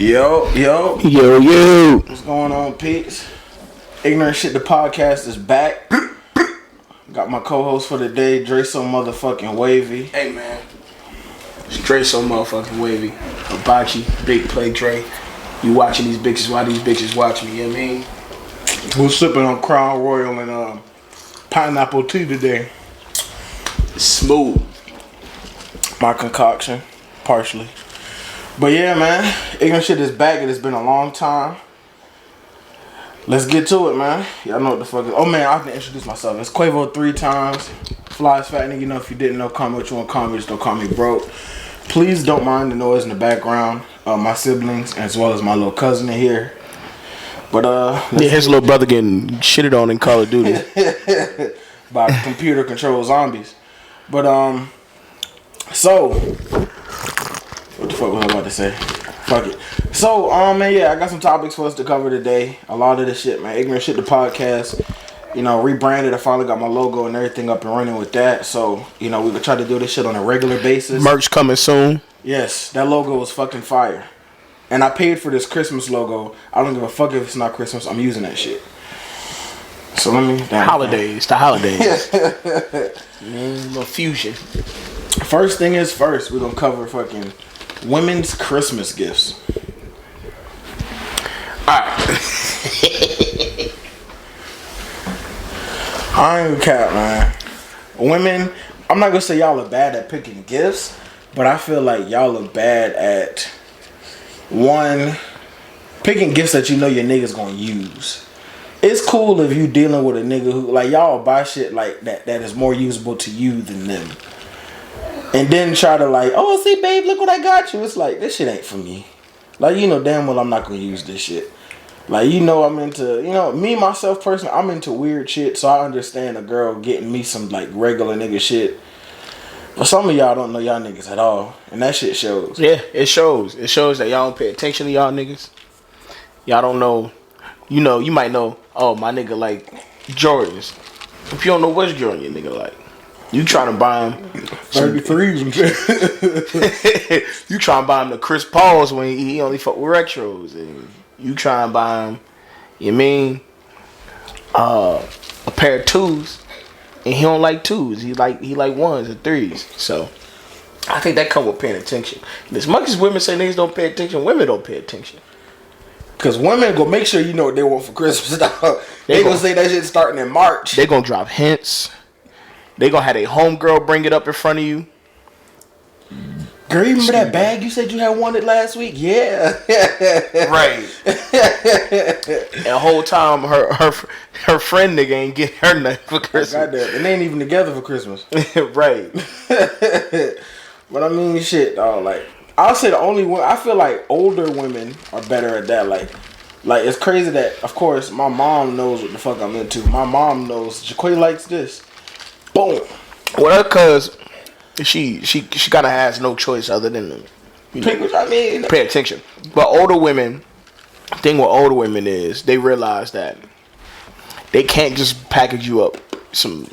Yo. What's going on, Pete's? Ignorant Shit, the podcast is back. Got my co-host for the day, Dre so motherfucking wavy. Hey, man. Straight so motherfucking wavy. Hibachi, big play Dre. You watching these bitches while these bitches watch me, you know what I mean? We're sipping on Crown Royal and pineapple tea today. Smooth. My concoction, partially. But yeah, man, Ignorant Shit is back. It has been a long time. Let's get to it, man. Y'all know what the fuck is. Oh, man, I have to introduce myself. It's Quavo 3 times. Flies Fat Nigga. You know, if you didn't know, call me what you want to call me. Just don't call me broke. Please don't mind the noise in the background. My siblings, as well as my little cousin in here. But, his little brother getting shitted on in Call of Duty. By computer controlled zombies. But, so, what the fuck was I about to say? Fuck it. So, man, yeah, I got some topics for us to cover today. A lot of this shit, man. Ignorant Shit, the podcast. You know, rebranded. I finally got my logo and everything up and running with that. So, you know, we could try to do this shit on a regular basis. Merch coming soon. Yes, that logo was fucking fire. And I paid for this Christmas logo. I don't give a fuck if it's not Christmas. I'm using that shit. So let me... The holidays. Little fusion. First thing is first. We're going to cover fucking women's Christmas gifts. Alright. I ain't cap, man. Women, I'm not gonna say y'all are bad at picking gifts, but I feel like y'all are bad at picking gifts that you know your nigga's gonna use. It's cool if you dealing with a nigga who like y'all buy shit like that is more usable to you than them. And then try to like, oh, see, babe, look what I got you. It's like, this shit ain't for me. Like, you know damn well I'm not gonna use this shit. Like, you know I'm into, you know, me, myself, personally, I'm into weird shit, so I understand a girl getting me some, like, regular nigga shit. But some of y'all don't know y'all niggas at all, and that shit shows. Yeah, it shows. It shows that y'all don't pay attention to y'all niggas. Y'all don't know, you might know, oh, my nigga like Jordans. If you don't know what's Jordan your nigga like, you trying to buy him 33s and shit. You trying to buy him the Chris Pauls when he only fuck with retros, and you try and buy him, you mean, a pair of twos, and he don't like twos. He like ones and threes. So I think that come with paying attention. And as much as women say niggas don't pay attention, women don't pay attention. Cause women go make sure you know what they want for Christmas. They gonna say that shit starting in March. They gonna drop hints. They gonna have a homegirl bring it up in front of you. Girl, you remember that bag you said you had wanted last week? Yeah. Right. And the whole time her friend nigga ain't get her nothing for Christmas. Goddamn. And they ain't even together for Christmas. Right. But I mean, shit, dog. Like, I'll say the only one, I feel like older women are better at that. Like it's crazy that, of course, my mom knows what the fuck I'm into. My mom knows Jaquay likes this. Boom. Well, cause she kind of has no choice other than pay attention. But older women, the thing with older women is they realize that they can't just package you up some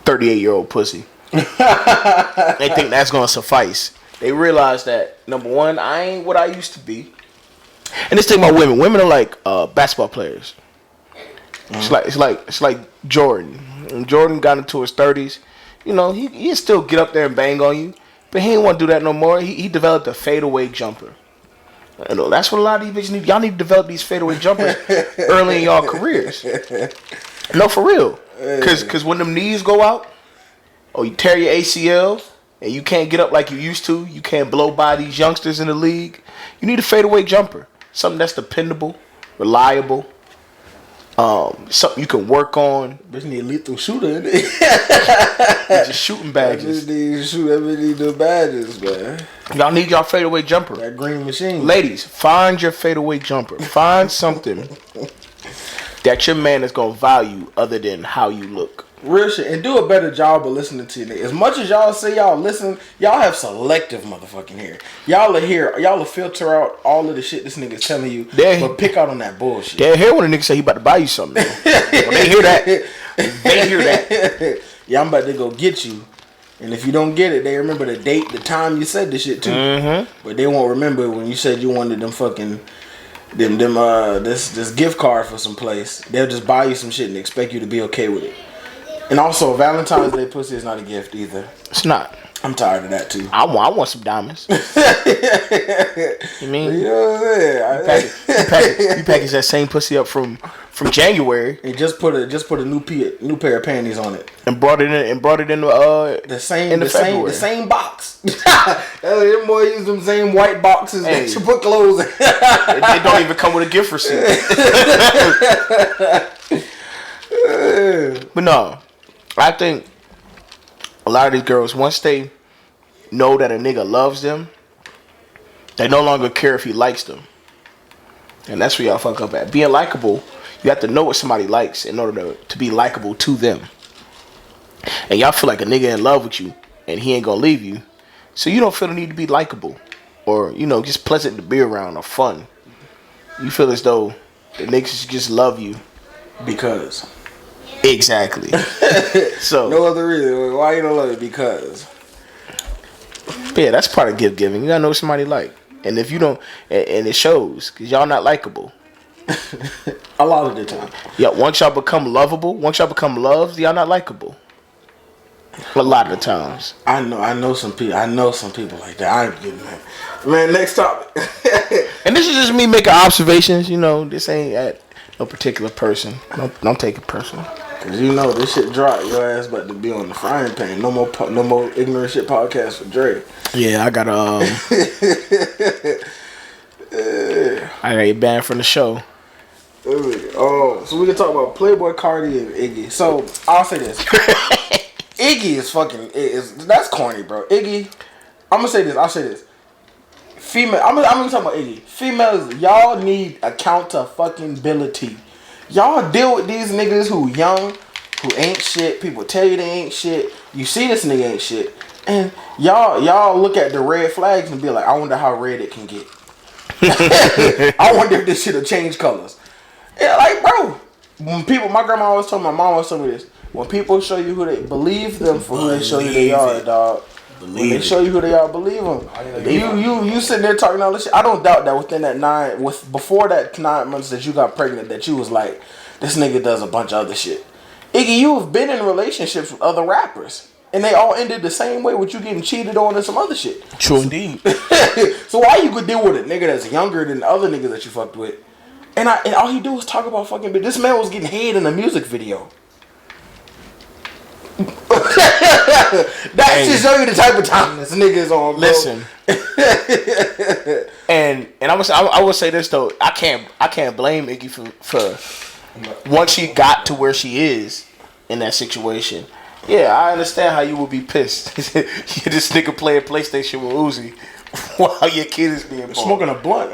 38-year-old pussy. They think that's gonna suffice. They realize that, number one, I ain't what I used to be. And this thing about women. Women are like basketball players. It's like Jordan. When Jordan got into his 30s, you know, he'd still get up there and bang on you. But he didn't want to do that no more. He developed a fadeaway jumper. You know, that's what a lot of these bitches need. Y'all need to develop these fadeaway jumpers early in y'all careers. No, for real. Because when them knees go out, or you tear your ACL, and you can't get up like you used to, you can't blow by these youngsters in the league, you need a fadeaway jumper. Something that's dependable, reliable. Something you can work on. Bitch need a lethal shooter in it. Just shooting badges. Need the badges, man. Y'all need y'all fadeaway jumper. That green machine. Ladies, find your fadeaway jumper. Find something that your man is gonna value other than how you look. Real shit. And do a better job of listening to you. As much as y'all say y'all listen, y'all have selective motherfucking hearing. Y'all will filter out all of the shit this nigga's telling you, but pick out on that bullshit. They hear when a nigga say he about to buy you something. When they hear that. Yeah, I'm about to go get you And if you don't get it, they remember the date, the time you said this shit too. But they won't remember when you said you wanted them fucking this gift card for some place. They'll just buy you some shit and expect you to be okay with it. And also, Valentine's Day pussy is not a gift either. It's not. I'm tired of that too. I want some diamonds. You mean? You know what I'm saying? You package that same pussy up from January and just put a new pair of panties on it and brought it in the same box. Them boy use them same white boxes that you put clothes in. They don't even come with a gift receipt. But no, I think a lot of these girls, once they know that a nigga loves them, they no longer care if he likes them. And that's where y'all fuck up at. Being likable, you have to know what somebody likes in order to be likable to them. And y'all feel like a nigga in love with you and he ain't gonna leave you, so you don't feel the need to be likable or, you know, just pleasant to be around or fun. You feel as though the niggas just love you because. Exactly. So no other reason why you don't love it, because. Yeah, that's part of gift giving. You gotta know what somebody like, and if you don't, and it shows because y'all not likable. A lot of the time. Yeah, once y'all become lovable, once y'all become loved, y'all not likable. A lot of the times. I know some people like that. I ain't getting that. Man, next topic. And this is just me making observations. You know, this ain't at no particular person. Don't take it personal. Cause you know this shit drop, your ass about to be on the frying pan. No more ignorant shit podcast for Dre. Yeah, I got I got you banned from the show. Oh, so we can talk about Playboi Carti and Iggy. So I'll say this: Iggy is fucking that's corny, bro. Iggy, I'm gonna say this. I'll say this. Female, I'm gonna talk about Iggy. Females, y'all need accountability. Y'all deal with these niggas who young, who ain't shit. People tell you they ain't shit. You see this nigga ain't shit, and y'all look at the red flags and be like, I wonder how red it can get. I wonder if this shit'll change colors. Yeah, like, bro, when people, my grandma always told me, my mom always told me this: when people show you who they believe them for who they show you they are, dog. When they show you who they are, believe them. You sitting there talking all this shit. I don't doubt that before that 9 months that you got pregnant, that you was like, this nigga does a bunch of other shit. Iggy, you have been in relationships with other rappers, and they all ended the same way with you getting cheated on and some other shit. True indeed. So why you could deal with a nigga that's younger than the other niggas that you fucked with, and all he do is talk about fucking. But this man was getting head in a music video. That should show you the type of time this nigga is on, bro. Listen, and I would say this though, I can't blame Iggy for once she got to where she is in that situation. Yeah, I understand how you would be pissed. You this nigga playing PlayStation with Uzi while your kid is being born. Smoking a blunt.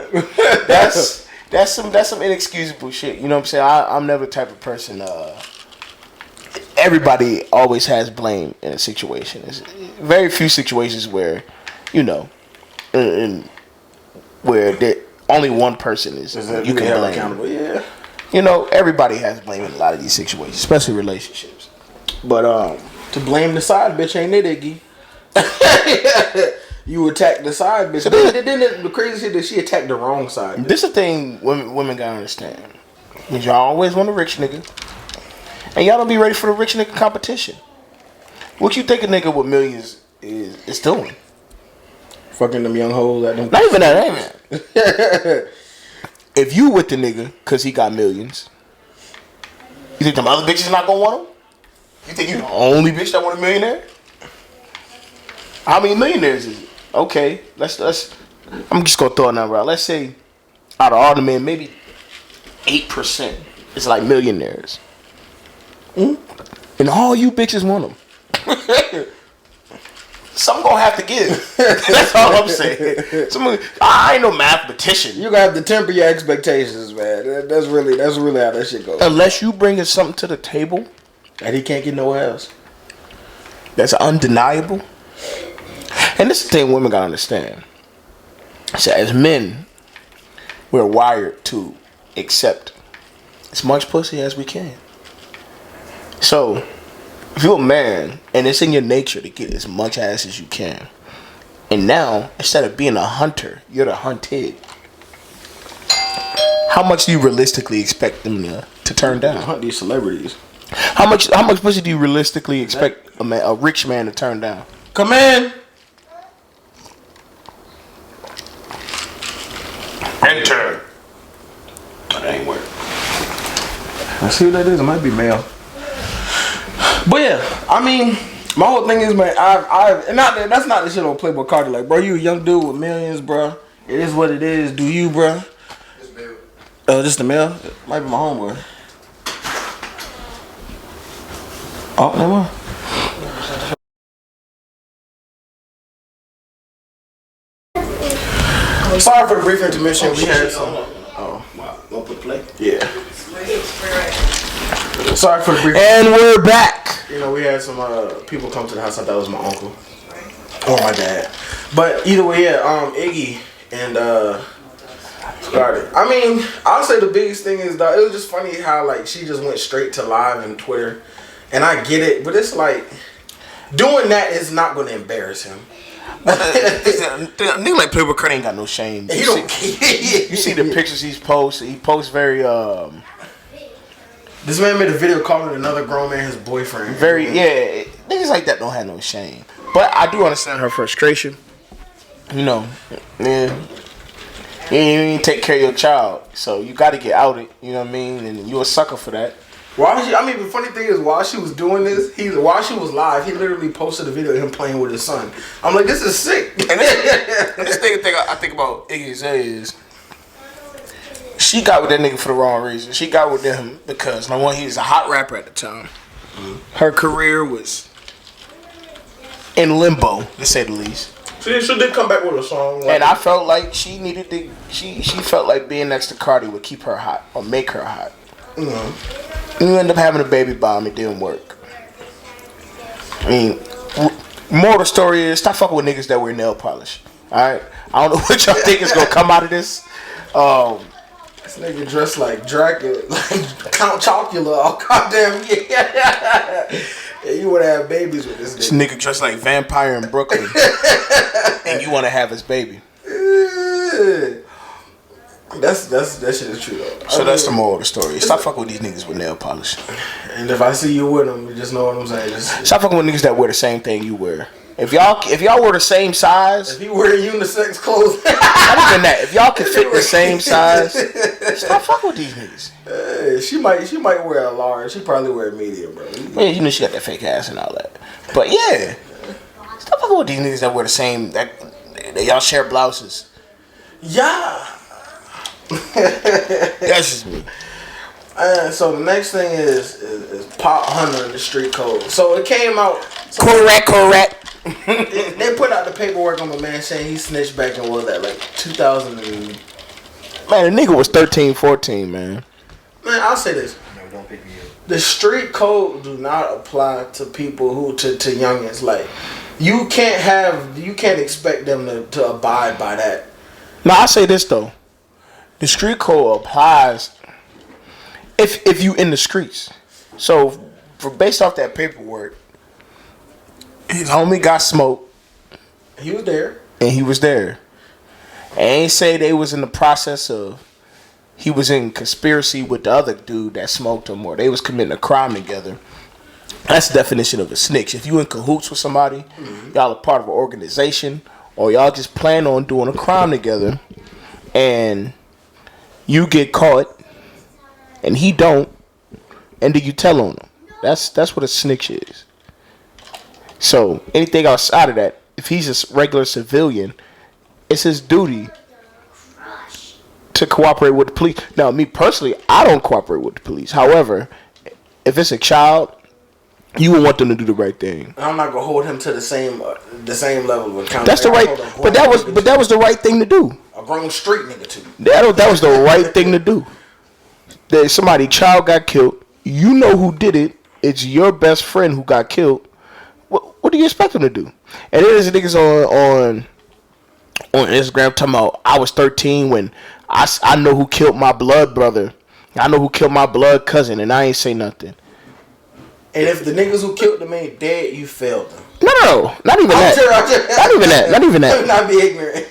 That's some inexcusable shit. You know what I'm saying? I'm never the type of person. Everybody always has blame in a situation. There's very few situations where, you know, where only one person is you can blame. Accountable. Yeah. You know, everybody has blame in a lot of these situations, especially relationships. But to blame the side bitch ain't it, Iggy? You attacked the side bitch. Then the crazy shit that she attacked the wrong side. Bitch. This is the thing women gotta understand. Is y'all always want a rich nigga. And y'all don't be ready for the rich nigga competition. What you think a nigga with millions is doing? Fucking them young hoes at them. Not even that, ain't it? If you with the nigga cause he got millions, you think them other bitches not gonna want him? You think you the only bitch that want a millionaire? How many millionaires is it? Okay, let's. I'm just gonna throw a number out. Let's say out of all the men, maybe 8% is like millionaires. And all you bitches want them. Some gonna have to give. That's all I'm saying. I ain't no mathematician. You gotta have to temper your expectations, man. That's really how that shit goes. Unless you bringing something to the table that he can't get nowhere else. That's undeniable. And this is the thing women gotta understand. So as men, we're wired to accept as much pussy as we can. So If you're a man and it's in your nature to get as much ass as you can, and now instead of being a hunter, you're the hunted. How much do you realistically expect them to turn down? Hunt these celebrities. How much pussy do you realistically expect a rich man to turn down? Come in. Enter. Oh, that ain't work. I see what that is. It might be male. But yeah, I mean, my whole thing is, man, that's not the shit on Playboi Carti. Like, bro, you a young dude with millions, bro. It is what it is. Do you, bro? It's male. This the male? It might be my homeboy. Oh, never mind. Sorry for the brief intermission. We had some. Oh, Wow. Want to put play? yeah. Sorry for the brief. And we're back. You know, we had some people come to the house. I thought it was my uncle or my dad. But either way, yeah. Iggy and started. I mean, I'll say the biggest thing is that it was just funny how like she just went straight to live and Twitter, and I get it, but it's like doing that is not going to embarrass him. Nigga like Playboi Carti ain't got no shame. You see the pictures he's posted. He posts very This man made a video calling another grown man his boyfriend. Niggas like that don't have no shame. But I do understand her frustration. You know, yeah. You ain't take care of your child, so you got to get outed. You know what I mean? And you a sucker for that. The funny thing is, while she was doing this, while she was live, he literally posted a video of him playing with his son. I'm like, this is sick. And this thing I think about Iggy is, she got with that nigga for the wrong reason. She got with him because, number one, he was a hot rapper at the time. Her career was in limbo, to say the least. She did come back with a song. Like, And I felt like she needed to. She felt like being next to Cardi would keep her hot or make her hot. You end up having a baby bomb. It didn't work. I mean, more of the story is stop fucking with niggas that wear nail polish. All right, I don't know what y'all think is gonna come out of this. This nigga dressed like Dracula, like Count Chocula. Oh goddamn yeah! Yeah, you wanna have babies with this This nigga? nigga dressed like vampire in Brooklyn, and you want to have his baby. That shit is true though. So that's the moral of the story. Stop fucking with these niggas with nail polish. And if I see you with them, you just know what I'm saying. Stop fucking with niggas that wear the same thing you wear. If y'all were the same size, If he wear unisex clothes, not even that. If y'all can fit the same size, stop fucking with these niggas. she might wear a large. She probably wear a medium, bro. Yeah, you know she got that fake ass and all that. But yeah, stop fucking with these niggas that wear the same. That y'all share blouses. Yeah. That's just me. So the next thing is Pop Hunter in the street code. So it came out. Correct. They put out the paperwork on my man saying he snitched back in what was that, like 2000 and... Man, the nigga was 13, 14, man. Man, I'll say this. No, don't pick me up. The street code do not apply to people who to youngins. Like you can't expect them to abide by that. Now I say this though, the street code applies if you in the streets. So based off that paperwork, his homie got smoked. He was there. And he was there. And ain't say they was in the process of he was in conspiracy with the other dude that smoked him or they was committing a crime together. That's the definition of a snitch. If you in cahoots with somebody, y'all are part of an organization, or y'all just plan on doing a crime together, and you get caught, and he don't, and do you tell on him? That's what a snitch is. So anything outside of that, if he's a regular civilian, it's his duty to cooperate with the police. Now, me personally, I don't cooperate with the police. However, if it's a child, you would want them to do the right thing. I'm not gonna hold him to the same level of accountability. That's the right, but that was the right thing to do. A grown street nigga too. That was the right thing to do. That child got killed. You know who did it. It's your best friend who got killed. What do you expect him to do? And there's niggas on Instagram talking about I was 13 when I know who killed my blood brother. I know who killed my blood cousin, and I ain't say nothing. And if the niggas who killed them ain't dead, you failed them. No, not even that. Not even that. Not be ignorant.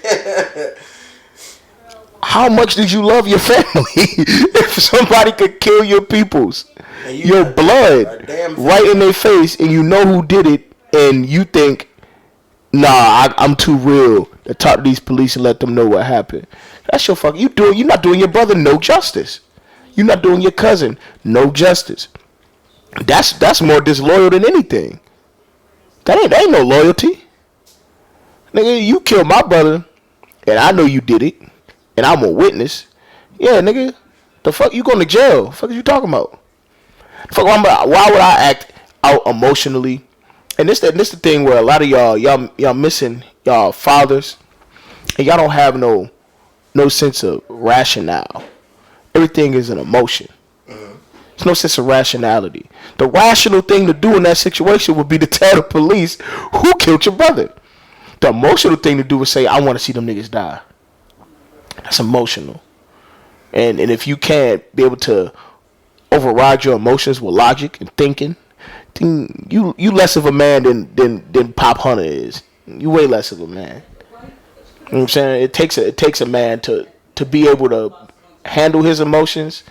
How much did you love your family if somebody could kill your peoples, your blood, right in their face, and you know who did it, and you think, nah, I'm too real to talk to these police and let them know what happened. That's your fuck. You're not doing your brother no justice. You're not doing your cousin no justice. That's more disloyal than anything. That ain't no loyalty. Nigga, you killed my brother, and I know you did it, and I'm a witness. Yeah, nigga, the fuck you going to jail? The fuck are you talking about? Why would I act out emotionally? And this the thing where a lot of y'all missing y'all fathers, and y'all don't have no sense of rationale. Everything is an emotion. There's no sense of rationality. The rational thing to do in that situation would be to tell the police who killed your brother. The emotional thing to do is say, I want to see them niggas die. That's emotional. And if you can't be able to override your emotions with logic and thinking, then you less of a man than Pop Hunter is. You way less of a man. You know what I'm saying? It takes a man to be able to handle his emotions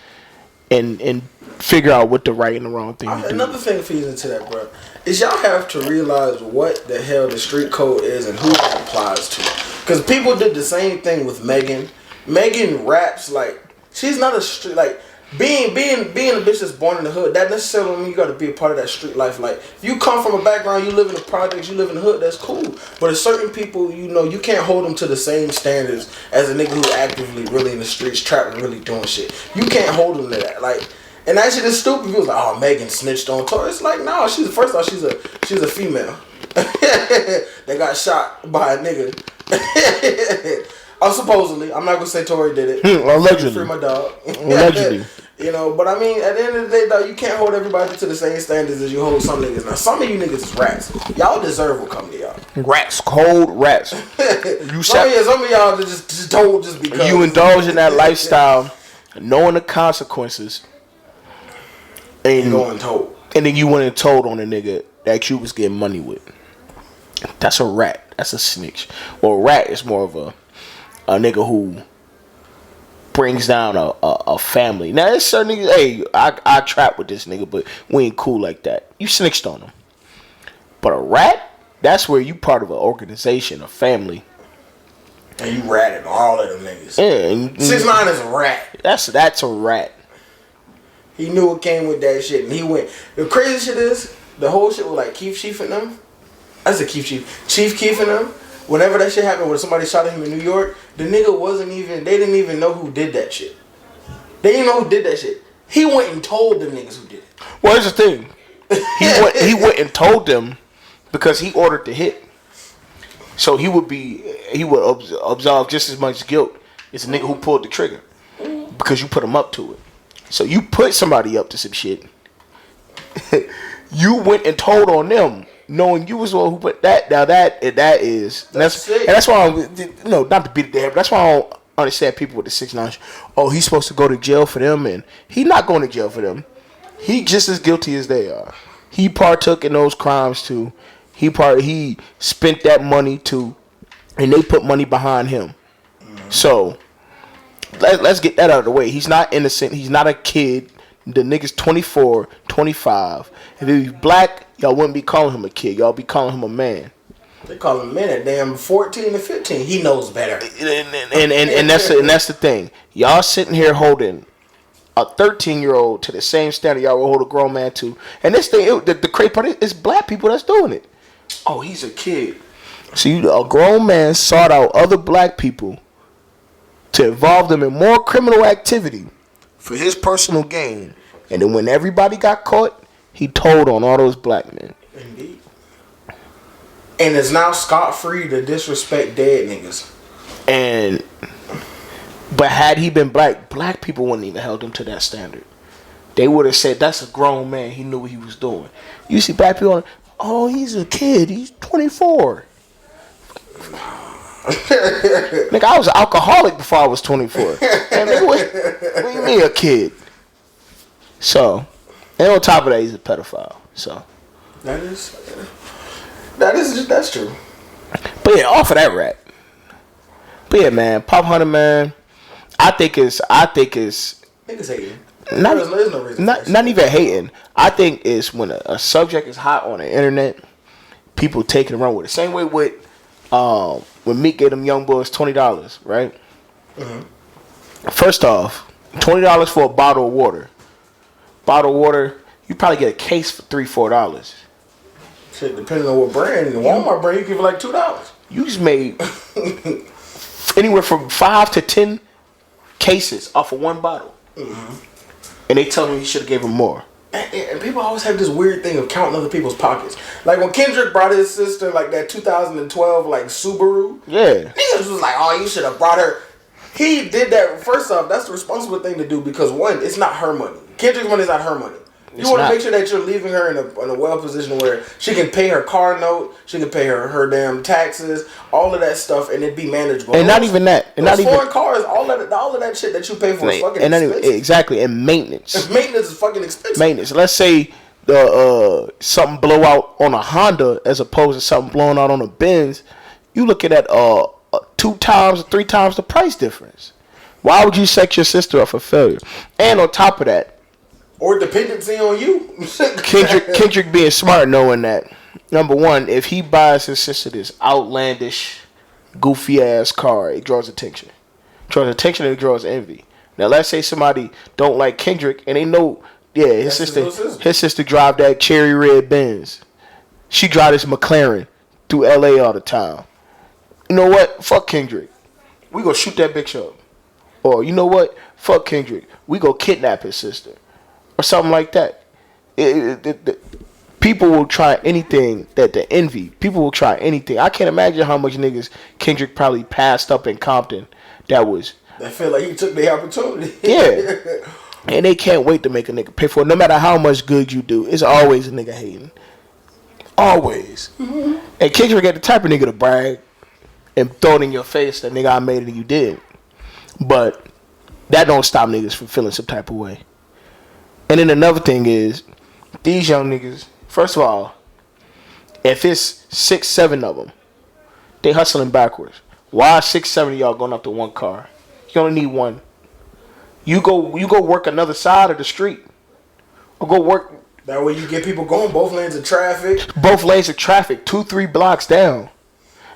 and figure out what the right and the wrong thing to do. Another thing feeds into that, bro, is y'all have to realize what the hell the street code is and who it applies to. Because people did the same thing with Megan. Megan raps like she's not a street like being a bitch that's born in the hood. That necessarily mean you got to be a part of that street life. Like if you come from a background, you live in the projects, you live in the hood, that's cool. But there's certain people, you can't hold them to the same standards as a nigga who actively really in the streets, trapping, really doing shit. You can't hold them to that. Like. And that shit is stupid. People was like, oh, Megan snitched on Tori. It's like, no, first off, she's a female. That got shot by a nigga. Supposedly. I'm not gonna say Tori did it. Allegedly. Free my dog. Allegedly. But I mean, at the end of the day, though, you can't hold everybody to the same standards as you hold some niggas. Now, some of you niggas is rats. Y'all deserve what come to y'all. Rats, cold rats. Some of y'all just don't just because. You indulge in that lifestyle, knowing the consequences. And going told. And then you went and told on a nigga that you was getting money with. That's a rat. That's a snitch. Well, a rat is more of a nigga who brings down a family. Now, there's certain niggas, hey, I trap with this nigga, but we ain't cool like that. You snitched on him. But a rat, that's where you part of an organization, a family. And you ratted all of them niggas. Yeah. 6ix9ine is a rat. That's a rat. He knew what came with that shit, and he went. The crazy shit is, the whole shit with like Keith Chief and them. I said Chief Keef and them. Whenever that shit happened, when somebody shot at him in New York, the nigga they didn't even know who did that shit. They didn't know who did that shit. He went and told them niggas who did it. Well, here's the thing. He went and told them because he ordered the hit. So he would absolve just as much guilt as the nigga who pulled the trigger because you put him up to it. So you put somebody up to some shit. You went and told on them, knowing you was the one who put that. Now that's why not to beat it there, but that's why I don't understand people with the 6ix9ine. Oh, he's supposed to go to jail for them, and he not going to jail for them. He just as guilty as they are. He partook in those crimes too. He spent that money too, and they put money behind him. So. Let's get that out of the way. He's not innocent. He's not a kid. The nigga's 24, 25. If he was black, y'all wouldn't be calling him a kid. Y'all be calling him a man. They call him men at damn 14 and 15. He knows better. And that's the thing. Y'all sitting here holding a 13-year-old to the same standard y'all will hold a grown man to. And this thing, the crazy part is black people that's doing it. Oh, he's a kid. See, a grown man sought out other black people to involve them in more criminal activity for his personal gain. And then when everybody got caught, he told on all those black men. Indeed. And it's now scot-free to disrespect dead niggas. But had he been black people wouldn't even held him to that standard. They would have said, that's a grown man. He knew what he was doing. You see black people, oh, he's a kid. He's 24. Nigga, I was an alcoholic before I was 24. And nigga, what do you mean a kid? So, and on top of that, he's a pedophile. So that's true. but yeah, off of that rap. But yeah, man, Pop Hunter, man. I think it's Niggas hating. There's no reason. not even hating. I think it's when a subject is hot on the internet, people take it and run with it. Same way with when Meek gave them young boys $20, right? Mm-hmm. First off, $20 for a bottle of water. Bottle of water, you probably get a case for $3-4. Shit, depending on what brand. In the Walmart brand, you give it like $2. You just made anywhere from 5 to 10 cases off of one bottle. Mm-hmm. And they tell him he should have gave him more. And people always have this weird thing of counting other people's pockets. Like when Kendrick brought his sister like that 2012 like Subaru. Yeah. Niggas was like, oh, you should have brought her. He did that. First off, that's the responsible thing to do because one, it's not her money. Kendrick's money is not her money. You want to make sure that you're leaving her in a well position where she can pay her car note, she can pay her damn taxes, all of that stuff, and it be manageable. And not even that. And not even foreign cars, all of that shit that you pay for is fucking expensive. Exactly, and maintenance. And maintenance is fucking expensive. Maintenance. Let's say the something blow out on a Honda as opposed to something blowing out on a Benz. You looking at 2 times or 3 times the price difference. Why would you set your sister up for failure? And on top of that, or dependency on you. Kendrick being smart, knowing that, number one, if he buys his sister this outlandish, goofy ass car, it draws attention. It draws attention and it draws envy. Now let's say somebody don't like Kendrick and they know, yeah, his sister drive that cherry red Benz. She drive this McLaren through LA all the time. You know what? Fuck Kendrick. We gonna shoot that bitch up. Or you know what? Fuck Kendrick. We go kidnap his sister. Or something like that. People will try anything that they envy. People will try anything. I can't imagine how much niggas Kendrick probably passed up in Compton. That feel like he took the opportunity. Yeah. And they can't wait to make a nigga pay for it. No matter how much good you do, it's always a nigga hating. Always. Mm-hmm. And Kendrick got the type of nigga to brag and throw it in your face that nigga I made it and you did. But that don't stop niggas from feeling some type of way. And then another thing is, these young niggas, first of all, if it's 6, 7 of them, they hustling backwards. Why 6, 7 of y'all going up to one car? You only need one. You go work another side of the street. Or go work. That way you get people going both lanes of traffic. Both lanes of traffic, 2, 3 blocks down.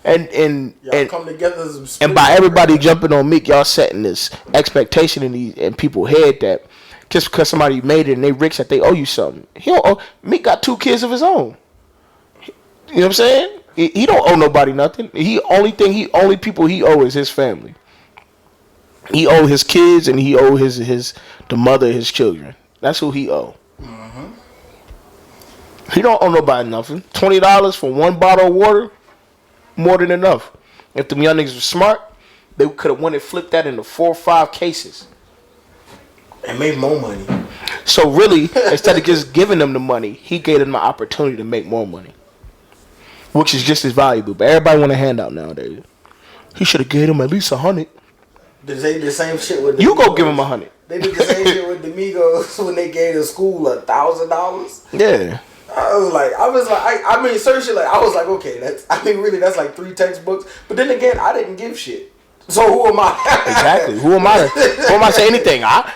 And come together and by everybody jumping on Meek, y'all setting this expectation in people's head that just because somebody made it and they rich that they owe you something. Meek got 2 kids of his own. You know what I'm saying? He don't owe nobody nothing. Only people he owe is his family. He owe his kids and he owe the mother of his children. That's who he owe. Mm-hmm. He don't owe nobody nothing. $20 for one bottle of water, more than enough. If them young niggas were smart, they could have went and flipped that into 4 or 5 cases. And made more money. So really, instead of just giving them the money, he gave them the opportunity to make more money, which is just as valuable. But everybody want a handout nowadays. He should have gave them at least 100. They did the same shit with the you Migos. Go give them 100. They did the same shit with the Migos when they gave the school $1,000. Yeah. I was like, certain shit like I was like, okay, that's like 3 textbooks. But then again, I didn't give shit. So who am I? Exactly. Who am I to say anything? I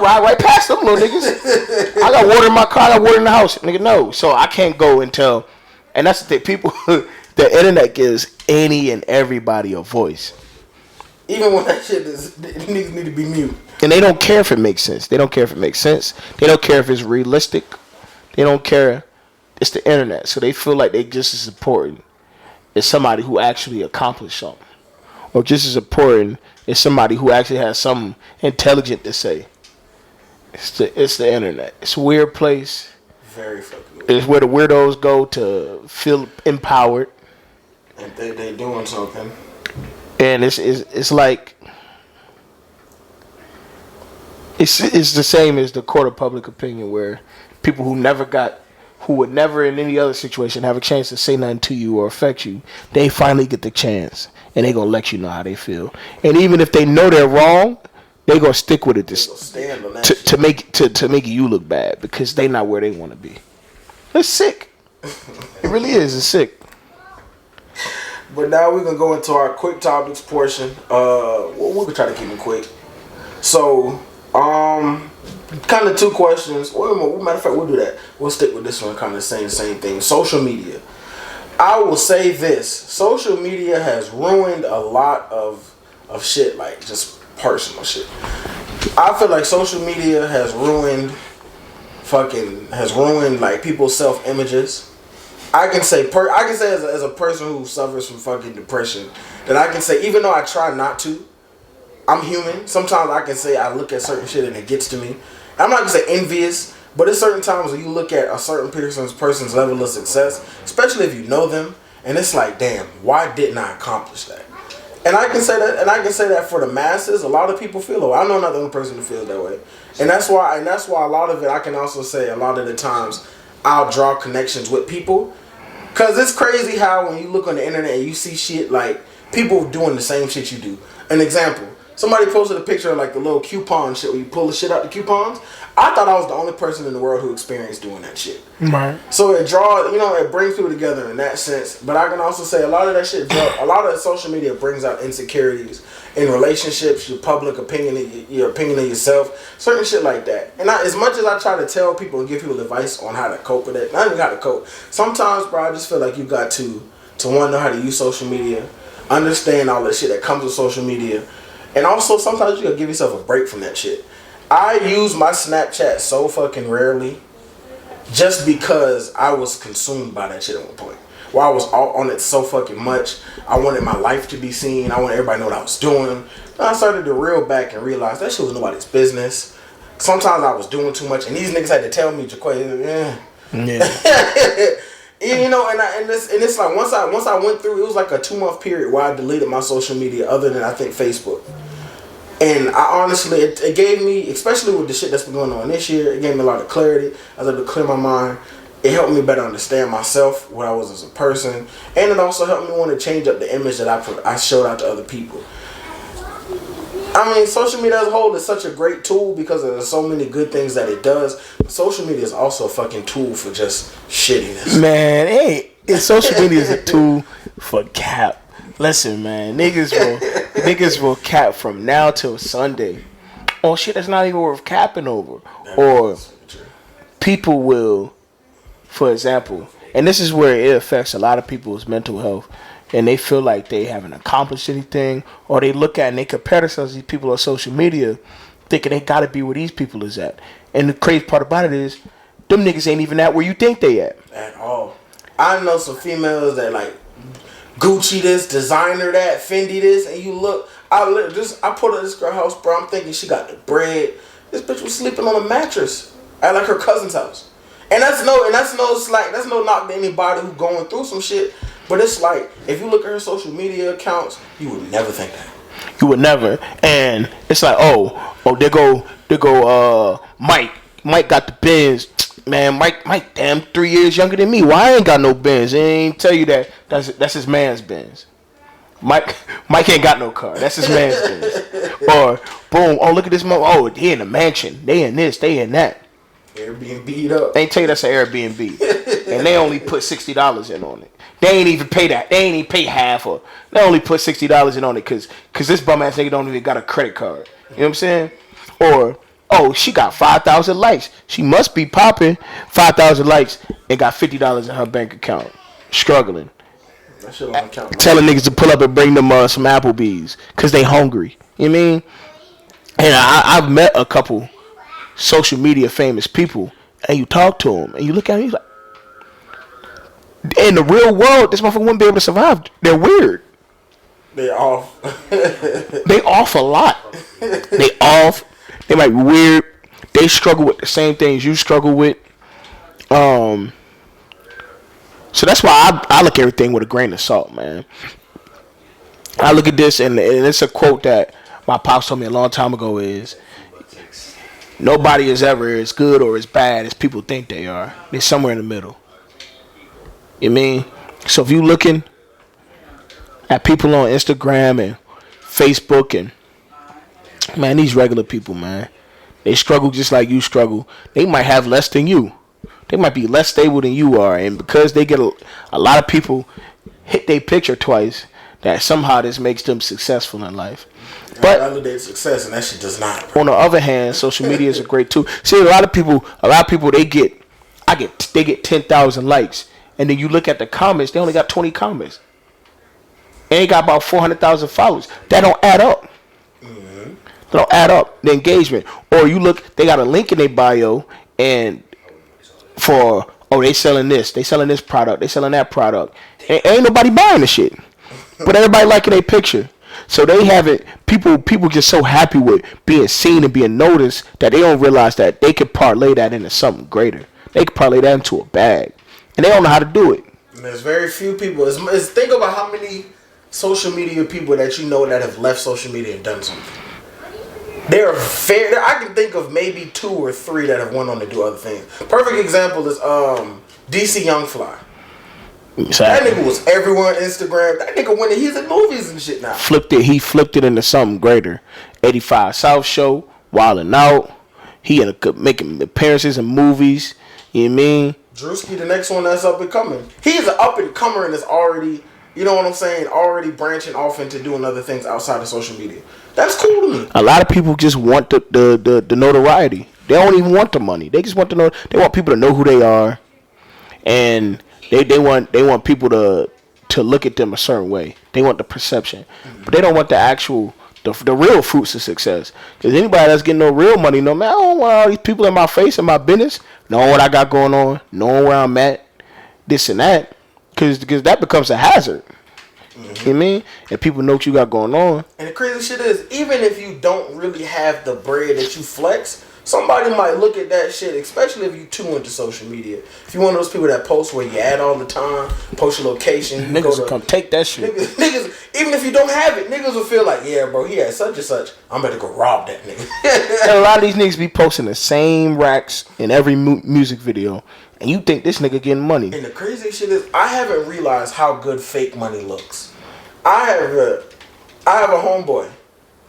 ride right past them little niggas. I got water in my car. I got water in the house. Nigga, no. So I can't go and tell. And that's the thing. People, the internet gives any and everybody a voice. Even when that shit niggas need to be mute. And they don't care if it makes sense. They don't care if it makes sense. They don't care if it's realistic. They don't care. It's the internet. So they feel like they just as important as somebody who actually accomplished something. Or just as important as somebody who actually has something intelligent to say. It's the internet. It's a weird place. Very fucking weird. It's where the weirdos go to feel empowered. And they doing something. And it's like it's the same as the court of public opinion, where people who would never in any other situation have a chance to say nothing to you or affect you, they finally get the chance. And they gonna let you know how they feel. And even if they know they're wrong, they gonna stick with it to make you look bad because they not where they want to be. It's sick. It really is. It's sick. But now we're gonna go into our quick topics portion. We'll try to keep it quick. So, kind of two questions. Well, matter of fact, we'll do that. We'll stick with this one, kind of saying the same thing. Social media. I will say this: social media has ruined a lot of shit, like just personal shit. I feel like social media has ruined like people's self images. I can say as a person who suffers from fucking depression, that I can say, even though I try not to, I'm human. Sometimes I can say I look at certain shit and it gets to me. I'm not gonna say envious, but there's certain times when you look at a certain person's level of success, especially if you know them, and it's like, damn, why didn't I accomplish that? And I can say that for the masses. A lot of people feel that way. I know I'm not the only person who feels that way, and that's why a lot of it. I can also say a lot of the times I'll draw connections with people, cause it's crazy how when you look on the internet and you see shit like people doing the same shit you do. An example. Somebody posted a picture of like the little coupon shit where you pull the shit out the coupons. I thought I was the only person in the world who experienced doing that shit. Right. So it brings people together in that sense. But I can also say a lot of that shit, a lot of social media brings out insecurities in relationships, your public opinion, your opinion of yourself, certain shit like that. And as much as I try to tell people and give people advice on how to cope with it, not even how to cope. Sometimes, bro, I just feel like you got to want to know how to use social media, understand all the shit that comes with social media. And also, sometimes you gotta give yourself a break from that shit. I use my Snapchat so fucking rarely just because I was consumed by that shit at one point. Where I was on it so fucking much. I wanted my life to be seen. I wanted everybody to know what I was doing. Then I started to reel back and realize that shit was nobody's business. Sometimes I was doing too much, and these niggas had to tell me, Jaquay, you know, and it's like once I went through, it was like a 2-month period where I deleted my social media, other than I think Facebook. And I honestly, it gave me, especially with the shit that's been going on this year, it gave me a lot of clarity. I was able to clear my mind. It helped me better understand myself, what I was as a person, and it also helped me want to change up the image that I showed out to other people. I mean, social media as a whole is such a great tool because there's so many good things that it does. But social media is also a fucking tool for just shittiness. Man, social media is a tool for cap. Listen, man, niggas will cap from now till Sunday. Oh shit, that's not even worth capping over. Or people will, for example, and this is where it affects a lot of people's mental health, and they feel like they haven't accomplished anything, or they look at and they compare themselves to these people on social media, thinking they gotta be where these people is at. And the crazy part about it is, them niggas ain't even at where you think they at. At all. I know some females that like Gucci this, designer that, Fendi this, and you look. I put her at this girl house, bro. I'm thinking she got the bread. This bitch was sleeping on a mattress at like her cousin's house, and that's no knock to anybody who going through some shit. But it's like, if you look at her social media accounts, you would never think that. You would never. And it's like, there go Mike. Mike got the Benz. Man, Mike damn 3 years younger than me. Why I ain't got no Benz? He ain't tell you that. That's his man's Benz. Mike ain't got no car. That's his man's Benz. Or boom, look at this mother. Oh, they in a mansion. They in this, they in that. Airbnb'd up. They ain't tell you that's an Airbnb. And they only put $60 in on it. They ain't even pay that. They ain't even pay half. Or they only put $60 in on it because this bum ass nigga don't even got a credit card. You know what I'm saying? Or, she got 5,000 likes. She must be popping 5,000 likes and got $50 in her bank account. Struggling. That shit don't count. Telling niggas to pull up and bring them some Applebee's because they hungry. You know what I mean? And I've met a couple social media famous people, and you talk to them, and you look at them, he's like, in the real world, this motherfucker wouldn't be able to survive. They're weird. They off. They off a lot. They off. They might be weird. They struggle with the same things you struggle with. So that's why I look at everything with a grain of salt, man. I look at this, and it's a quote that my pops told me a long time ago is, nobody is ever as good or as bad as people think they are. They're somewhere in the middle. You mean? So if you looking at people on Instagram and Facebook and, man, these regular people, man, they struggle just like you struggle. They might have less than you. They might be less stable than you are, and because they get a lot of people hit their picture twice, that somehow this makes them successful in life. But validate success, and that shit does not. On the other hand, social media is a great tool. See, a lot of people, they get 10,000 likes, and then you look at the comments, they only got 20 comments, and they got about 400,000 followers. That don't add up. They don't add up the engagement. Or you look, they got a link in their bio, and they selling this, they selling this product, they selling that product. Ain't nobody buying the shit, but everybody liking their picture. So they haven't, people just so happy with being seen and being noticed that they don't realize that they could parlay that into something greater. They could parlay that into a bag, and they don't know how to do it. And there's very few people. Think about how many social media people that you know that have left social media and done something. I can think of maybe 2 or 3 that have went on to do other things. Perfect example is DC Young Fly. Exactly. That nigga was everywhere on Instagram. That nigga he's in movies and shit now. He flipped it into something greater. 85 South Show, Wildin' Out. He making appearances in movies. You know what I mean? Drewski, the next one that's up and coming. He's an up and comer and is already, you know what I'm saying, already branching off into doing other things outside of social media. That's cool to me. A lot of people just want the notoriety. They don't even want the money. They just want to know. They want people to know who they are, and They want people to look at them a certain way. They want the perception, but they don't want the actual the real fruits of success. Because anybody that's getting no real money, no man, I don't want all these people in my face in my business, knowing what I got going on, knowing where I'm at, this and that. Because that becomes a hazard. You know what I mean? And people know what you got going on. And the crazy shit is, even if you don't really have the bread that you flex, somebody might look at that shit, especially if you too into social media. If you one of those people that post where you at all the time, post your location, niggas will come take that shit. Niggas, even if you don't have it, niggas will feel like, yeah, bro, he had such and such. I'm about to go rob that nigga. And a lot of these niggas be posting the same racks in every music video, and you think this nigga getting money. And the crazy shit is, I haven't realized how good fake money looks. I have a homeboy.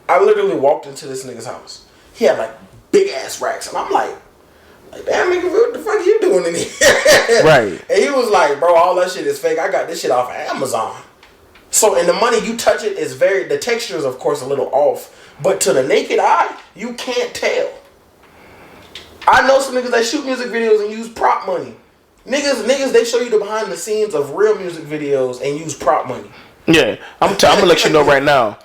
I literally walked into this nigga's house. He had like big ass racks, and I'm like, damn nigga, what the fuck you doing in here? Right. And he was like, bro, all that shit is fake. I got this shit off of Amazon. So in the money you touch it is the texture is of course a little off, but to the naked eye, you can't tell. I know some niggas that shoot music videos and use prop money. Niggas, they show you the behind the scenes of real music videos and use prop money. Yeah, I'm gonna let you know right now.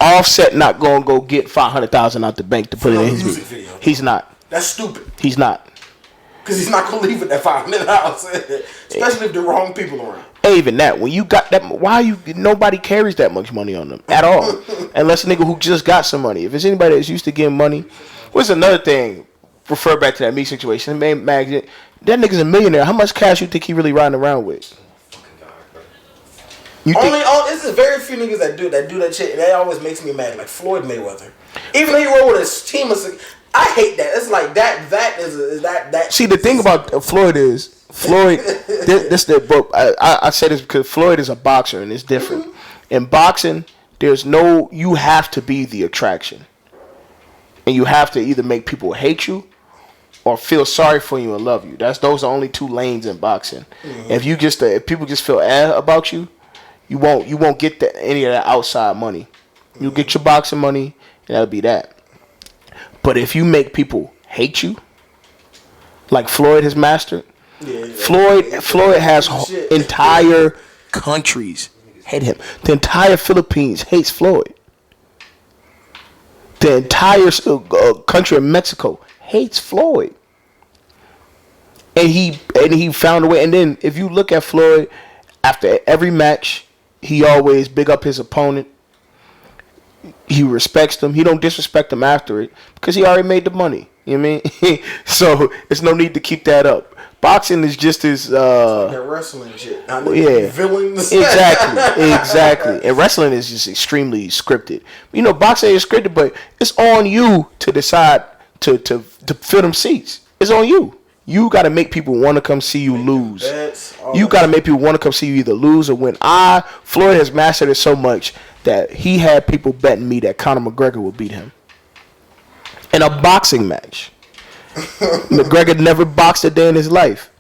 Offset not gonna go get 500,000 out the bank to put it in his music video. He's not. That's stupid. He's not. Because he's not gonna leave with that 500,000, especially if the wrong people around. Hey, even that, when you got that, nobody carries that much money on them at all, unless a nigga who just got some money. If it's anybody that's used to getting money, what's another thing? Refer back to that me situation. Man, that nigga's a millionaire. How much cash you think he really riding around with? This is very few niggas that do that shit, and that always makes me mad. Like Floyd Mayweather, even though he rolled with a team of, I hate that. It's like that. See, the thing about Floyd is I say this because Floyd is a boxer and it's different. In boxing, you have to be the attraction, and you have to either make people hate you or feel sorry for you and love you. Those are only 2 lanes in boxing. Mm-hmm. If people just feel about you. You won't get any of that outside money. You get your boxing money, and that'll be that. But if you make people hate you, like Floyd has mastered, Floyd has entire countries hate him. The entire Philippines hates Floyd. The entire country of Mexico hates Floyd. And he found a way. And then if you look at Floyd, after every match, he always big up his opponent. He respects them. He don't disrespect them after it because he already made the money. You know what I mean? So there's no need to keep that up. Boxing is just as that wrestling shit. Villains. Exactly. And wrestling is just extremely scripted. You know, boxing is scripted, but it's on you to decide to fill them seats. It's on you. You got to make people want to come see you lose. You got to make people want to come see you either lose or win. Floyd has mastered it so much that he had people betting me that Conor McGregor would beat him in a boxing match. McGregor never boxed a day in his life.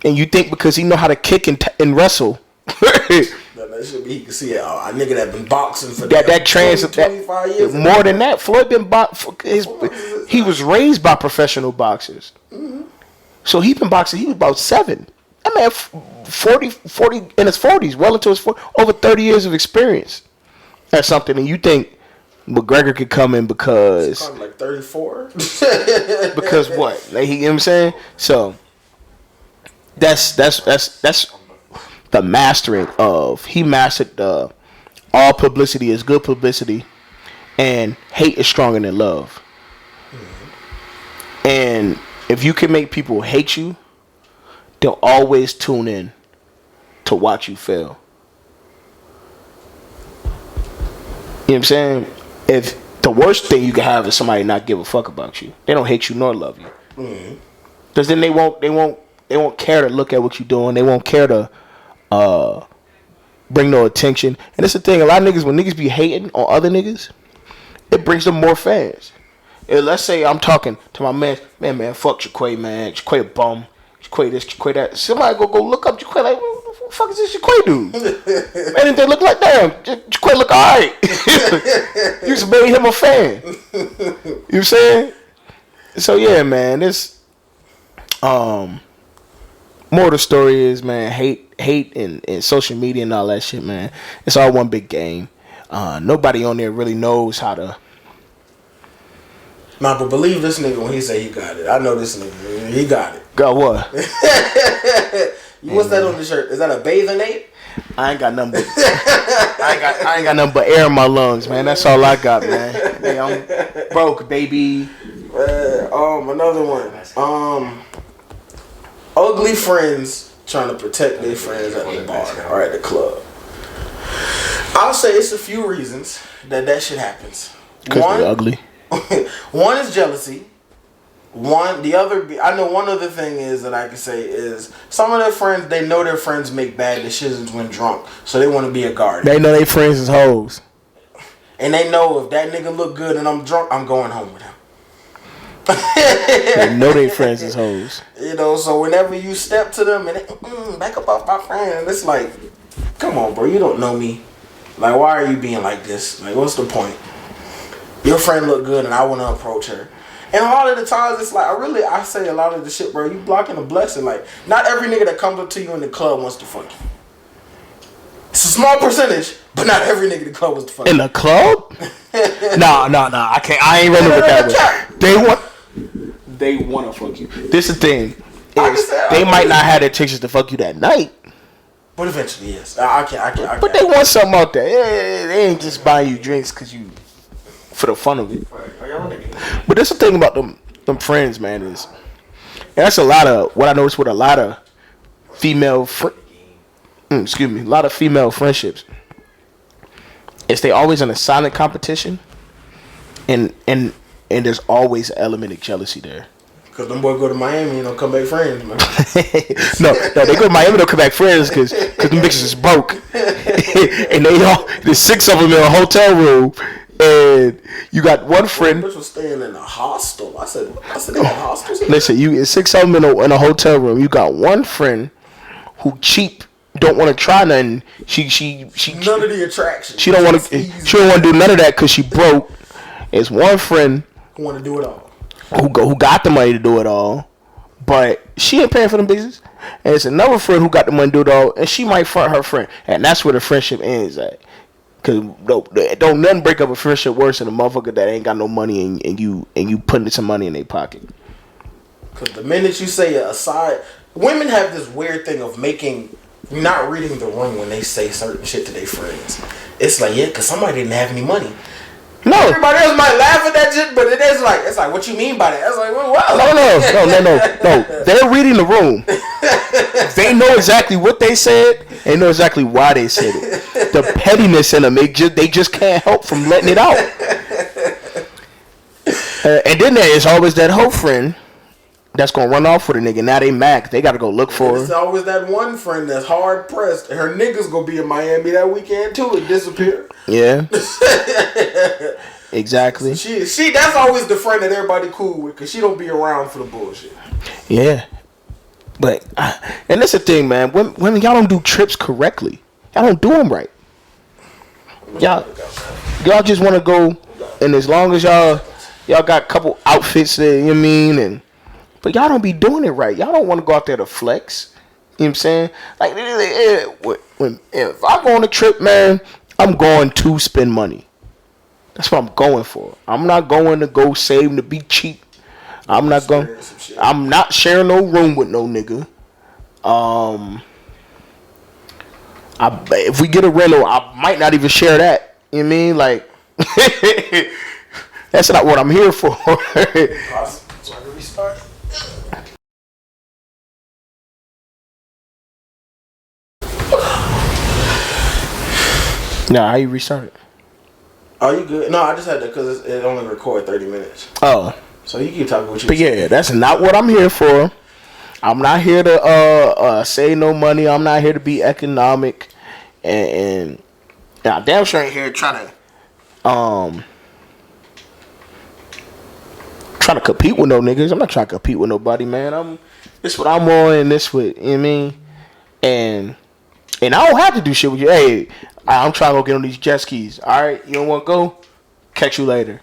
And you think because he know how to kick and wrestle. That should be, you can see a nigga that been boxing for that 25 years. More than that, Floyd been he was raised by professional boxers. Mm-hmm. So he been boxing, he was about 7. That man 40 in his 40s, well into his 40s, over 30 years of experience. That's something, and you think McGregor could come in because like 34? because what? Like, you know what I'm saying? So that's the mastering of, he mastered the all publicity is good publicity and hate is stronger than love. Mm-hmm. And if you can make people hate you, they'll always tune in to watch you fail. You know what I'm saying? If the worst thing you can have is somebody not give a fuck about you, they don't hate you nor love you. Mm-hmm. Because then they won't care to look at what you're doing. They won't care to bring no attention. And that's the thing, a lot of niggas, when niggas be hating on other niggas, it brings them more fans. And let's say I'm talking to my man, fuck Jaquay, man. Jaquay a bum. Jaquay this, Jaquay that. Somebody go look up Jaquay, like, what the fuck is this Jaquay dude? Man, they look like, damn, Jaquay look alright. You just made him a fan. You know what I'm saying? So yeah, man, this more of the story is, man, hate and social media and all that shit, man. It's all one big game. Nobody on there really knows how to. Nah, but believe this nigga when he say he got it. I know this nigga. He got it. Got what? What's that on the shirt? Is that a bathing ape? I ain't got nothing but I ain't got nothing but air in my lungs, man. That's all I got, man. Hey, I'm broke, baby. Another one. Ugly friends trying to protect their friends at the bar or at the club. I'll say it's a few reasons that shit happens. Because they're ugly. One is jealousy. I know one other thing is that I can say is some of their friends, they know their friends make bad decisions when drunk, so they want to be a guard. They know their friends is hoes. And they know if that nigga look good and I'm drunk, I'm going home with him. They know their friends is hoes. You know, so whenever you step to them and they, back up off my friend, it's like, come on, bro, you don't know me. Like, why are you being like this? Like, what's the point? Your friend look good and I want to approach her. And a lot of the times it's like, I say a lot of the shit, bro, you blocking a blessing. Like, not every nigga that comes up to you in the club wants to fuck you. It's a small percentage, but not every nigga in the club wants to fuck you. In the club? Nah, I can't. I ain't running with that one. They want to fuck you. This is the thing. They might not have their tickets to fuck you that night. But eventually, yes. I can't. But they want something out there. They ain't just buying you drinks because you, for the fun of it. But that's the thing about them friends, man, is, and that's a lot of what I noticed with a lot of female a lot of female friendships is they always in a silent competition, and there's always an element of jealousy there. Because them boys go to Miami and don't come back friends, man. no, they go to Miami, don't come back friends because them bitches is broke. And there's 6 of them in a hotel room. And you got one friend. Bitch was staying in a hostel. I said in a hostel. Listen, it's 6 of them in a hotel room. You got one friend who cheap, don't want to try nothing. She none of the attraction. She don't want to do none of that because she broke. There's one friend who want to do it all. Who got the money to do it all, but she ain't paying for them business. And it's another friend who got the money to do it all, and she might front her friend, and that's where the friendship ends at. Cause don't nothing break up a friendship worse than a motherfucker that ain't got no money and you putting some money in their pocket. Cause the minute you say aside, women have this weird thing of not reading the room when they say certain shit to their friends. It's like, yeah, cause somebody didn't have any money. No, everybody else might laugh at that shit, but it's like, what you mean by that? It's like, well, no. They're reading the room. They know exactly what they said. They know exactly why they said it. The pettiness in them, they just can't help from letting it out. And then there is always that hoe friend that's gonna run off with a nigga. Now they mad. They gotta go look for her. There's always that one friend that's hard pressed. Her niggas gonna be in Miami that weekend too and disappear. Yeah. Exactly. She that's always the friend that everybody cool with, because she don't be around for the bullshit. Yeah. But, and that's the thing, man. Women, y'all don't do trips correctly. Y'all don't do them right. Y'all just want to go, and as long as y'all got a couple outfits that, you know what I mean, but y'all don't be doing it right. Y'all don't want to go out there to flex. You know what I'm saying? Like, if I go on a trip, man, I'm going to spend money. That's what I'm going for. I'm not going to go save to be cheap. I'm not sharing no room with no nigga. If we get a rental, I might not even share that. You know what I mean? Like, that's not what I'm here for. So I can restart. Nah, how you restart it? Oh, you good? No, I just had to, because it only record 30 minutes. Oh. So you keep talking what you. But yeah, that's not what I'm here for. I'm not here to save no money. I'm not here to be economic, and I damn sure ain't here trying to compete with no niggas. I'm not trying to compete with nobody, man. This what I'm on, and this what, you know what I mean? And I don't have to do shit with you. Hey, I'm trying to go get on these jet skis. All right, you don't want to go? Catch you later.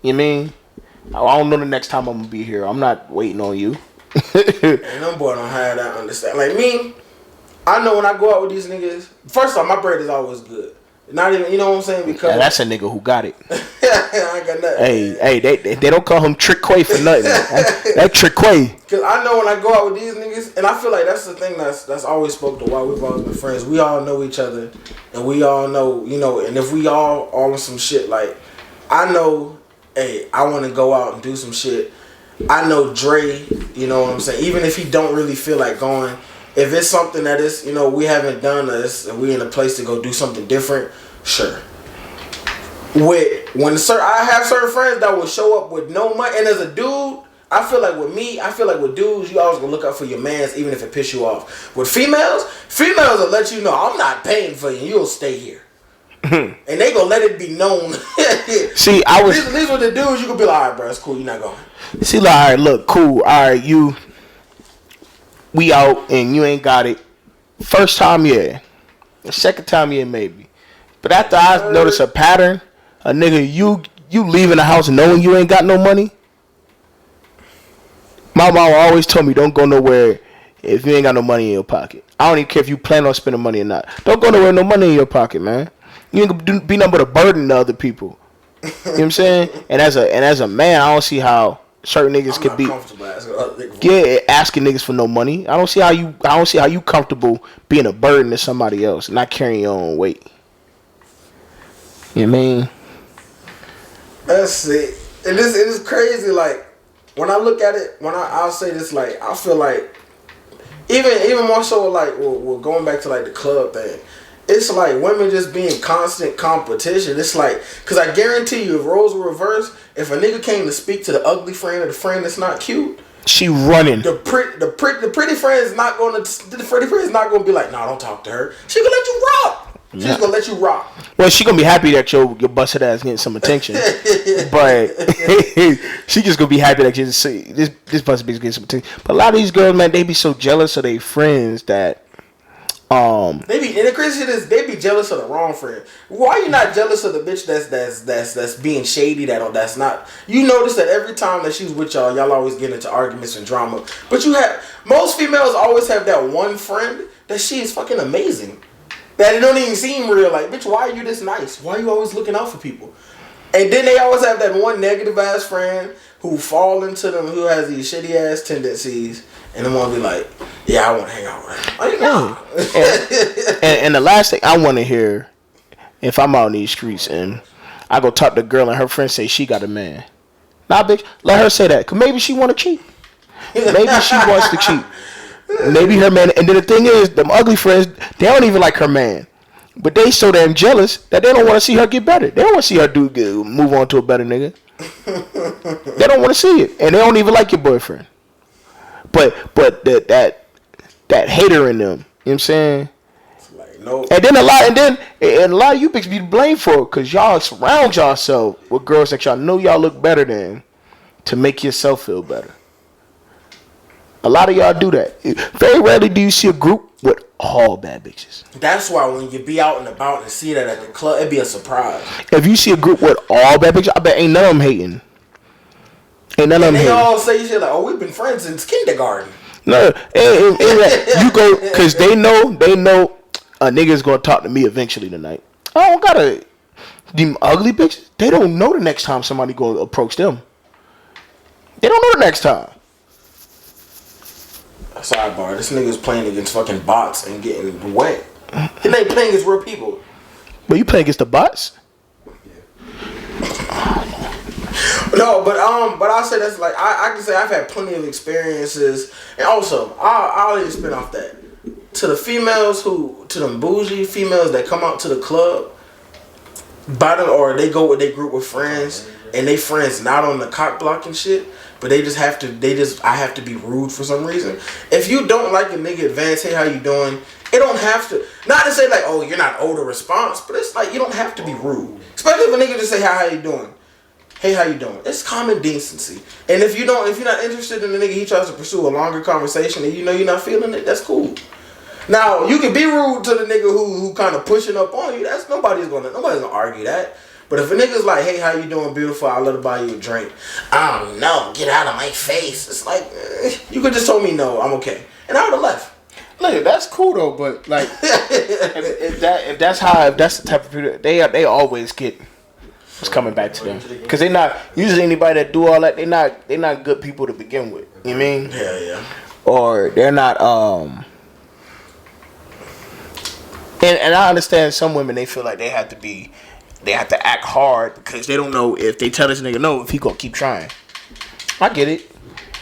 You know what I mean? I don't know the next time I'm gonna be here. I'm not waiting on you. And them boy don't have that understand. Like me, I know when I go out with these niggas. First off, my bread is always good. Not even, you know what I'm saying? Because that's a nigga who got it. I ain't got nothing. Hey, they don't call him Trick Quay for nothing. that Trick Quay. Because I know when I go out with these niggas, and I feel like that's the thing that's always spoke to why we've always been friends. We all know each other, and we all know, you know, and if we all on some shit, like, I know, hey, I want to go out and do some shit. I know Dre, you know what I'm saying? Even if he don't really feel like going, if it's something that is, you know, we haven't done this and we in a place to go do something different, sure. I have certain friends that will show up with no money, and as a dude, I feel like with dudes, you always gonna look out for your mans even if it piss you off. With females will let you know, I'm not paying for you, you'll stay here. And they gonna let it be known. See, at least with the dudes, you can be like, alright, bro, it's cool, you're not going. See, like, alright, look, cool, alright, we out and you ain't got it. First time, yeah. The second time, yeah, maybe. But after I notice a pattern, a nigga, you leaving the house knowing you ain't got no money. My mom always told me, don't go nowhere if you ain't got no money in your pocket. I don't even care if you plan on spending money or not. Don't go nowhere with no money in your pocket, man. You ain't gonna be nothing but a burden to other people. You know what I'm saying? And as a man, I don't see how certain niggas could be asking niggas for no money. I don't see how you comfortable being a burden to somebody else, not carrying your own weight. You know what I mean? That's it. And it is crazy. Like, when I look at it, I'll say this, like, I feel like even more so, like, we're going back to like the club thing. It's like women just being constant competition. It's like, because I guarantee you, if roles were reversed, if a nigga came to speak to the ugly friend or the friend that's not cute, she running. The pretty friend is not going to be like, nah, don't talk to her. She gonna let you rock. She's gonna let you rock. Well, she gonna be happy that your busted ass getting some attention, but she just gonna be happy that this busted bitch getting some attention. But a lot of these girls, man, they be so jealous of their friends that. And the crazy shit is they be jealous of the wrong friend. Why are you not jealous of the bitch that's being shady, that's not? You notice that every time that she's with y'all always get into arguments and drama. But most females always have that one friend that she is fucking amazing. That it don't even seem real. Like, bitch, why are you this nice? Why are you always looking out for people? And then they always have that one negative ass friend who fall into them, who has these shitty ass tendencies, and they want to be like, yeah, I want to hang out with her. Like, no. And the last thing I want to hear, if I'm out in these streets and I go talk to a girl and her friend say she got a man. Nah, bitch, let her say that. Because maybe she want to cheat. Maybe she wants to cheat. Maybe her man. And then the thing is, them ugly friends, they don't even like her man. But they so damn jealous that they don't want to see her get better. They don't want to see her move on to a better nigga. They don't want to see it. And they don't even like your boyfriend. But that hater in them, you know what I'm saying? Like, Nope. And then a lot of you bitches be blamed for it because y'all surround yourself with girls that y'all know y'all look better than to make yourself feel better. A lot of y'all do that. Very rarely do you see a group with all bad bitches. That's why when you be out and about and see that at the club, it'd be a surprise. If you see a group with all bad bitches, I bet ain't none of them hating. Ain't none of them They hating. all say shit like, "Oh, we've been friends since kindergarten." No, you go because they know a nigga's gonna talk to me eventually tonight. I don't gotta them ugly bitches. They don't know the next time somebody gonna approach them. They don't know the next time. Sidebar: this nigga's playing against fucking bots and getting wet. He ain't playing against real people. But you play against the bots? No, but I'll say that's like I can say I've had plenty of experiences, and also I'll even spin off that to the females to them bougie females that come out to the club, or they go with their group of friends and they friends not on the cock block and shit, but I have to be rude for some reason. If you don't like a nigga advance, hey, how you doing? It don't have to, not to say like, oh, you're not owed a response, but it's like you don't have to be rude, especially if a nigga just say, hi, how you doing? Hey, how you doing? It's common decency. And if you're not interested in the nigga, he tries to pursue a longer conversation and you know you're not feeling it, that's cool. Now, you can be rude to the nigga who kind of pushing up on you. That's nobody's gonna argue that. But if a nigga's like, hey, how you doing, beautiful? I'll let her buy you a drink. I don't know. Get out of my face. It's like, you could just told me no, I'm okay. And I would have left. Look, that's cool though, but like if that's the type of people they always get what's coming back to them. Cause they not usually anybody that do all that, they not good people to begin with. You mean? Yeah. Or they're not and I understand some women they feel like they have to act hard because they don't know if they tell this nigga no if he gonna keep trying. I get it.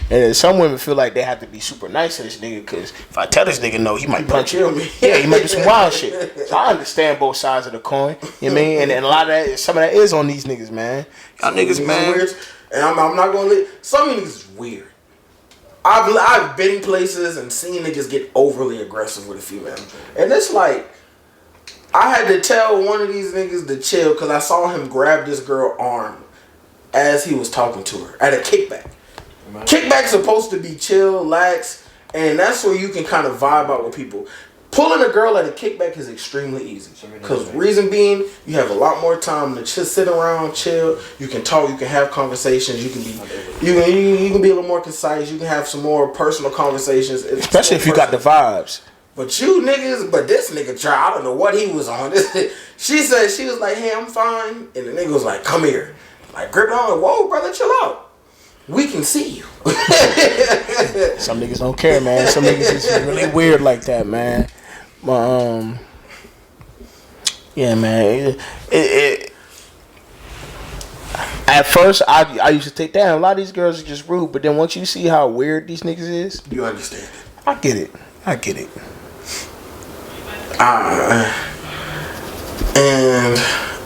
And then some women feel like they have to be super nice to this nigga because if I tell this nigga no, he might punch you. Yeah, he might do some wild shit. So I understand both sides of the coin. You know what I mean? And a lot of that, some of that is on these niggas, man. Y'all niggas, man. Weird. And I'm not gonna let some of you niggas is weird. I've been places and seen niggas get overly aggressive with a female, and it's like I had to tell one of these niggas to chill because I saw him grab this girl arm as he was talking to her at a kickback. Kickback's supposed to be chill, lax, and that's where you can kind of vibe out with people. Pulling a girl at a kickback is extremely easy. Because reason being, you have a lot more time to just sit around, chill. You can talk, you can have conversations, you can be a little more concise, you can have some more personal conversations. Especially if you got the vibes. But this nigga tried, I don't know what he was on. She said, she was like, hey, I'm fine. And the nigga was like, come here. Like, grip on, whoa, brother, chill out. We can see you. Some niggas don't care, man. Some niggas is really weird like that, man. Yeah, man. At first, I used to think, damn, a lot of these girls are just rude. But then once you see how weird these niggas is, you understand. I get it.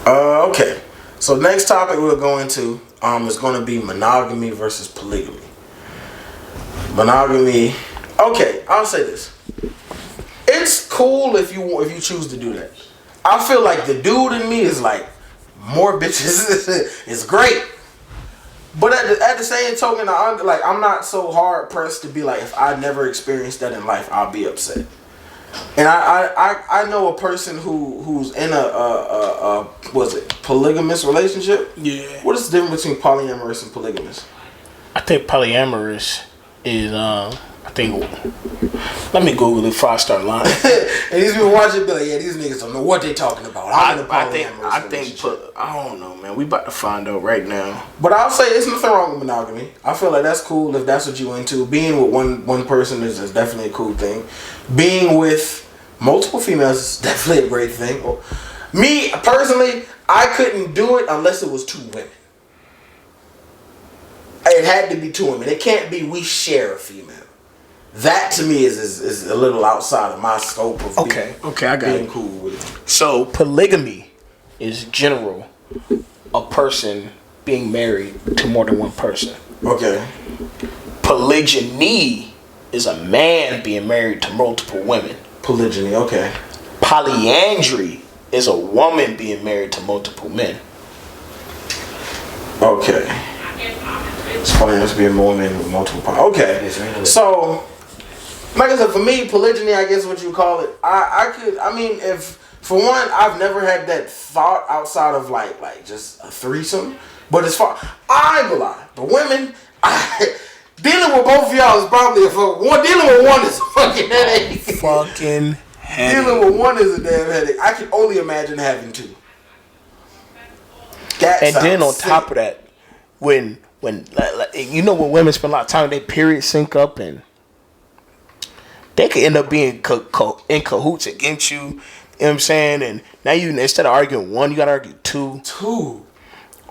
Okay. So next topic we're going to is going to be monogamy versus polygamy. Monogamy. Okay, I'll say this. It's cool if you choose to do that. I feel like the dude in me is like more bitches is great. But at the same token, I'm not so hard pressed to be like, if I never experienced that in life, I'll be upset. And I know a person who's in a polygamous relationship. Yeah. What is the difference between polyamorous and polygamous? I think polyamorous is let me Google it before I start lying. And these people watching be like, yeah, these niggas don't know what they talking about. I'm in a polyamorous relationship. I don't know, man. We about to find out right now. But I'll say it's nothing wrong with monogamy. I feel like that's cool if that's what you into. Being with one person is definitely a cool thing. Being with multiple females is definitely a great thing. Me personally, I couldn't do it unless it was two women. It had to be two women. It can't be we share a female. That to me is a little outside of my scope of being cool with it. So polygamy is general a person being married to more than one person. Okay. Polygyny is a man being married to multiple women. Polygyny, okay. Polyandry is a woman being married to multiple men. Okay. It's polyamorous being a woman with multiple partners. Okay. So, like I said, for me, polygyny, I guess what you call it. If for one, I've never had that thought outside of like just a threesome. But as far, I ain't gonna lie, the women, dealing with both of y'all is probably dealing with one is a fucking headache. Fucking headache. Dealing with one is a damn headache. I can only imagine having two. And then on top of that, when you know when women spend a lot of time, their periods sync up and they could end up being in cahoots against you. You know what I'm saying? And now you, instead of arguing one, you gotta argue two.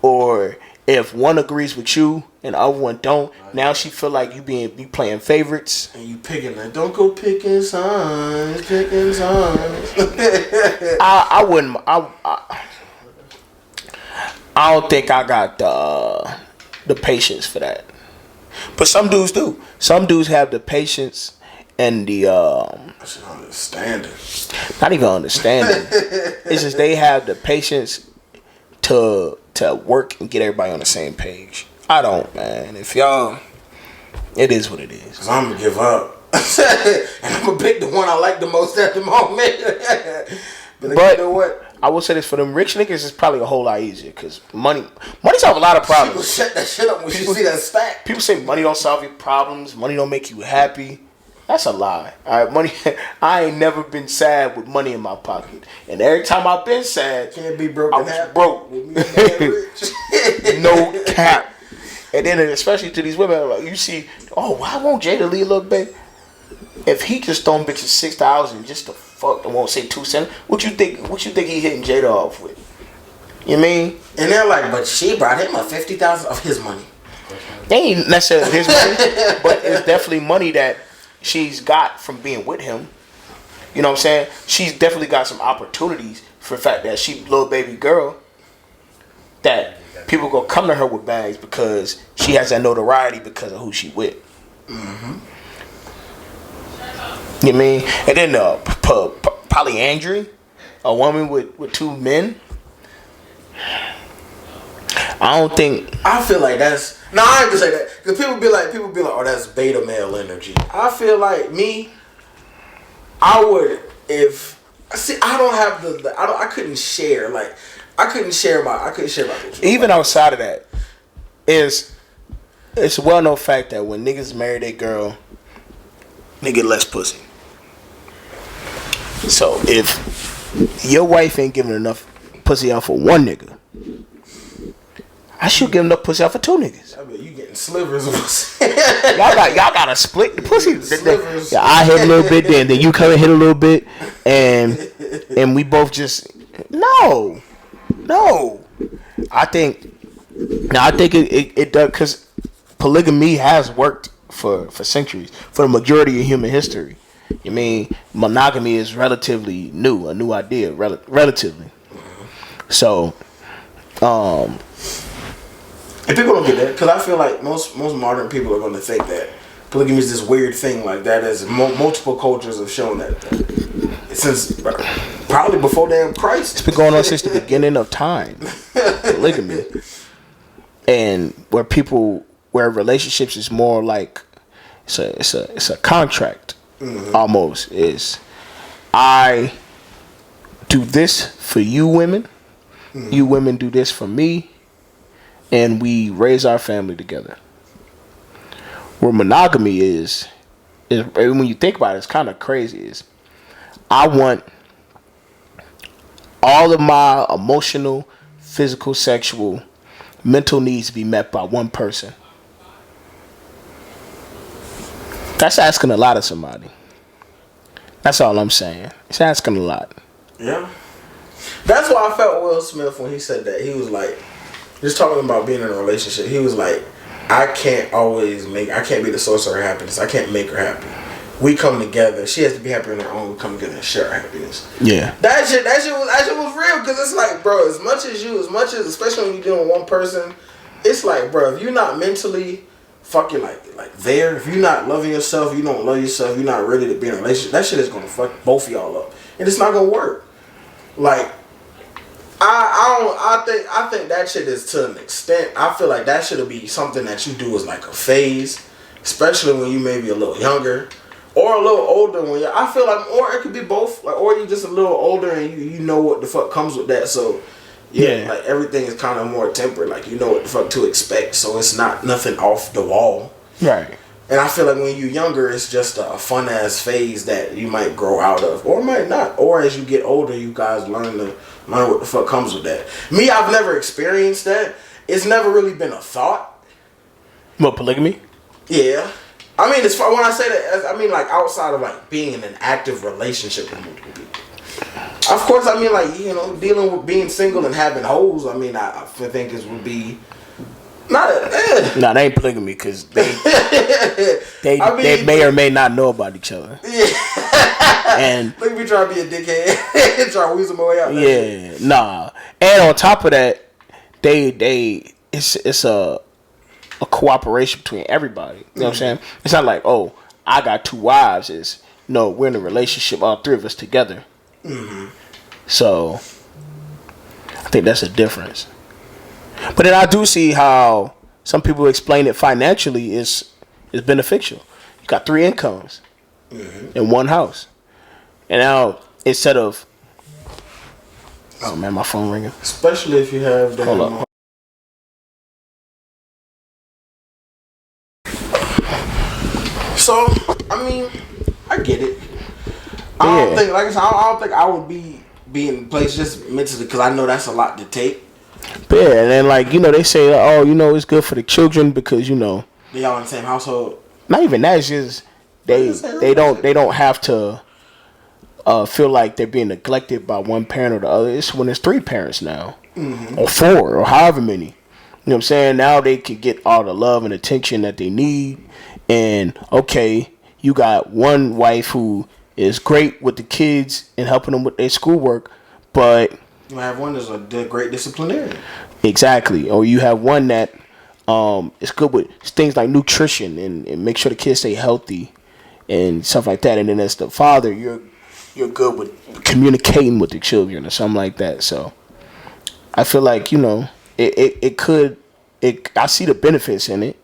Or if one agrees with you and the other one don't, now she feel like you playing favorites. And you picking like, don't go picking signs. I wouldn't. I don't think I got the patience for that. But some dudes do. Some dudes have the patience and the understanding. Not even understanding. It's just they have the patience to work and get everybody on the same page. I don't, man. If y'all, it is what it is. Cause I'm gonna give up. And I'm gonna pick the one I like the most at the moment. But you know what? I will say this, for them rich niggas, it's probably a whole lot easier because money solve a lot of problems. People shut that shit up when you see that stack. People say money don't solve your problems. Money don't make you happy. That's a lie. All right, money. I ain't never been sad with money in my pocket, and every time I've been sad, can't be broke. I was broke. No cap. And then especially to these women, like you see, oh, why won't Jada leave a little bit? If he just throwing bitches 6,000 just to fuck, I won't say 2 cents. What you think he hitting Jada off with? You mean? And they're like, but she brought him a 50,000 of his money. They ain't necessarily his money, but it's definitely money that she's got from being with him. You know what I'm saying? She's definitely got some opportunities for the fact that she little baby girl. That people gonna come to her with bags because she has that notoriety because of who she with. Mm-hmm. You know what I mean? And then polyandry, a woman with 2 men. I don't think. I feel like that's. No, I ain't gonna say that because people be like, oh, that's beta male energy. I feel like me. I would if. See, I don't have the. I couldn't share like. I couldn't share my. Even outside of that, it's a well known fact that when niggas marry their girl, they get less pussy. So if your wife ain't giving enough pussy out for one nigga, I should give enough pussy out for 2 niggas. I bet you getting slivers of pussy. y'all gotta split the pussy. Slivers. Yeah, I hit a little bit, then you come and hit a little bit, and we both just no. I think it does because polygamy has worked for centuries, for the majority of human history. I mean, monogamy is relatively new, a new idea, relatively. So, and people don't get that because I feel like most modern people are going to think that polygamy is this weird thing like that. As multiple cultures have shown that since probably before damn Christ. It's been going on since the beginning of time. Polygamy, and where relationships is more like it's a contract. Mm-hmm. Almost is. I do this for you women. Mm-hmm. You women do this for me, and we raise our family together. Where monogamy is when you think about it, it's kind of crazy. Is I want all of my emotional, physical, sexual, mental needs to be met by one person. That's asking a lot of somebody. That's all I'm saying. It's asking a lot. Yeah. That's why I felt Will Smith when he said that. He was like, just talking about being in a relationship. He was like, I can't be the source of her happiness. I can't make her happy. We come together. She has to be happy on her own. We come together and share our happiness. Yeah. That shit was real because it's like, bro, as much as especially when you're dealing with one person, it's like, bro, if you're not mentally fucking like there, if you're not loving yourself, you don't love yourself, you're not ready to be in a relationship, that shit is gonna fuck both of y'all up. and it's not gonna work. Like, I think that shit is to an extent. I feel like that should be something that you do as like a phase, especially when you maybe a little younger or a little older. When you, I feel like, or it could be both. Like, or you just a little older and you know what the fuck comes with that. So yeah, like everything is kind of more tempered. Like you know what the fuck to expect. So it's not nothing off the wall. Right. And I feel like when you're younger, it's just a fun ass phase that you might grow out of, or might not. Or as you get older, you guys learn what the fuck comes with that. Me, I've never experienced that. It's never really been a thought. What, polygamy? Yeah, I mean, it's when I say that, I mean like outside of like being in an active relationship with multiple people. Of course, I mean like dealing with being single and having hoes. I mean, I think this would be. Nah, they ain't polygamy because they may or may not know about each other. Yeah. And look at me trying to be a dickhead, try to weasel my way out. Yeah, nah. And on top of that, it's a cooperation between everybody. You know what I'm saying? It's not like, oh, I got 2 wives. It's no, we're in a relationship, all 3 of us together. Mm-hmm. So I think that's a difference. But then I do see how some people explain it financially is beneficial. You got 3 incomes in one house. And now instead of oh man, my phone ringing. Especially if you have the Hold up. So I mean, I get it. I don't think, like I said, I don't think I would be in place just mentally because I know that's a lot to take. Yeah, and then like they say, oh, it's good for the children because they all in the same household. Not even that. It's just they don't have to feel like they're being neglected by one parent or the other. It's when there's 3 parents now, or 4, or however many. You know what I'm saying? Now they can get all the love and attention that they need. And okay, you got one wife who is great with the kids and helping them with their schoolwork, but you have one that's a great disciplinarian. Exactly. Or you have one that is good with things like nutrition and make sure the kids stay healthy and stuff like that. And then as the father, you're good with communicating with the children or something like that. So I feel like, it could I see the benefits in it.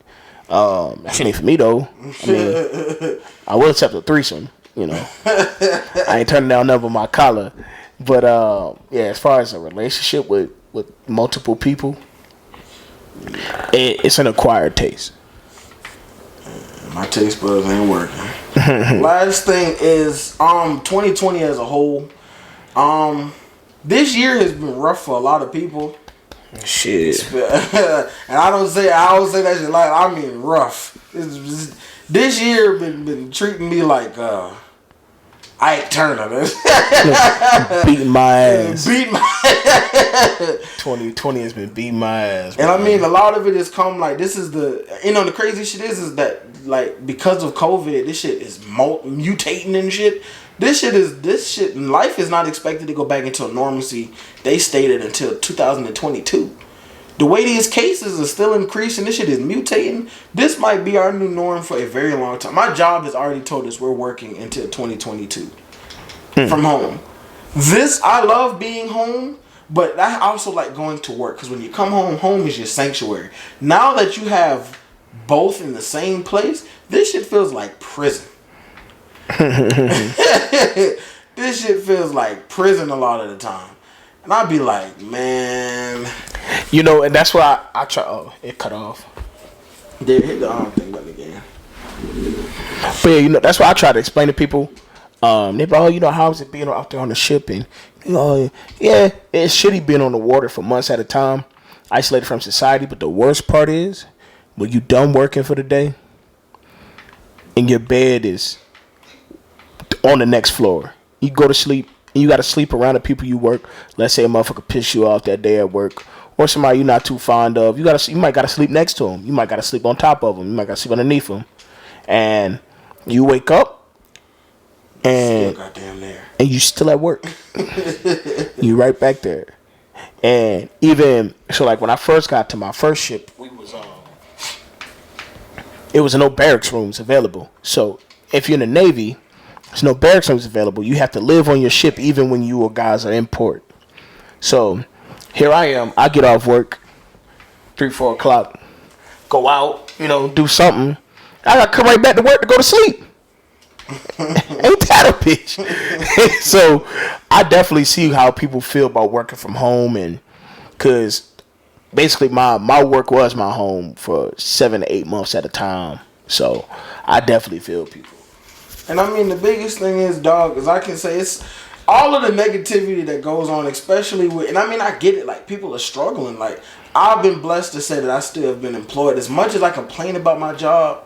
That ain't for me though. I mean, I will accept a threesome, I ain't turning down nothing but my collar. But yeah, as far as a relationship with multiple people, it's an acquired taste. My taste buds ain't working. Last thing is 2020 as a whole. This year has been rough for a lot of people. Shit. And I don't say that shit like, I mean rough. This year been treating me like Ike Turner. Beating my ass. 2020 has been beating my ass. Bro. And I mean, a lot of it has come like, this is the crazy shit is that like because of COVID, this shit is mutating and shit. This shit, life is not expected to go back into normalcy. They stated until 2022. The way these cases are still increasing, this shit is mutating. This might be our new norm for a very long time. My job has already told us we're working until 2022 from home. I love being home, but I also like going to work because when you come home is your sanctuary. Now that you have both in the same place, this shit feels like prison. This shit feels like prison a lot of the time. And I'd be like, man. And that's why I try. Oh, it cut off. They hit the arm thing back again. But yeah, that's why I try to explain to people. They be like, oh, how is it being out there on the ship? And, yeah, it's shitty being on the water for months at a time, isolated from society. But the worst part is when you done working for the day and your bed is on the next floor. You go to sleep and you got to sleep around the people you work. Let's say a motherfucker piss you off that day at work, or somebody you're not too fond of. You might got to sleep next to them. You might got to sleep on top of them. You might got to sleep underneath them. And you wake up and you still at work. You right back there. And even so, like when I first got to my first ship, it was no barracks rooms available. So if you're in the Navy, There's no barracks rooms available. You have to live on your ship even when you guys are in port. So here I am. I get off work 3-4 o'clock, go out, do something. I gotta come right back to work to go to sleep. Ain't that a bitch? So I definitely see how people feel about working from home, and because basically my work was my home for 7 to 8 months at a time. So I definitely feel people. And I mean, the biggest thing is, dog, is I can say it's all of the negativity that goes on, especially with, and I mean, I get it, like, people are struggling. Like, I've been blessed to say that I still have been employed. As much as I complain about my job,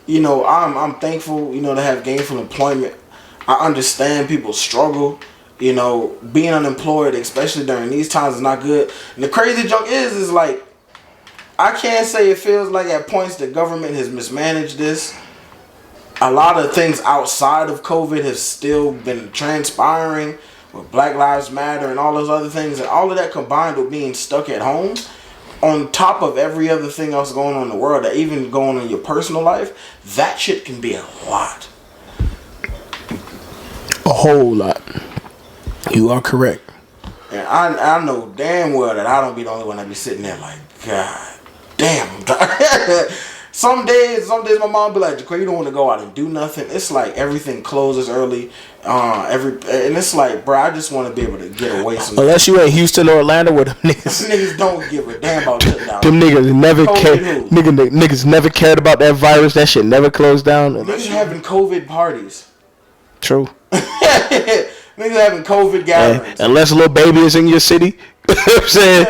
I'm thankful, to have gainful employment. I understand people's struggle. Being unemployed, especially during these times, is not good. And the crazy junk is like, I can't say it feels like at points the government has mismanaged this. A lot of things outside of COVID have still been transpiring with Black Lives Matter and all those other things. And all of that combined with being stuck at home, on top of every other thing else going on in the world, that even going on in your personal life, that shit can be a lot. A whole lot. You are correct. And I know damn well that I don't be the only one that be sitting there like, God damn. Some days my mom be like, Jaquay, you don't want to go out and do nothing. It's like everything closes early. And it's like, bro, I just want to be able to get away sometimes. Unless you in Houston or Atlanta where them niggas. Niggas don't give a damn about shutdown. Them niggas never cared. Niggas never cared about that virus. That shit never closed down. Niggas having COVID parties. True. Niggas having COVID gatherings. Unless a little baby is in your city. You know what I'm saying?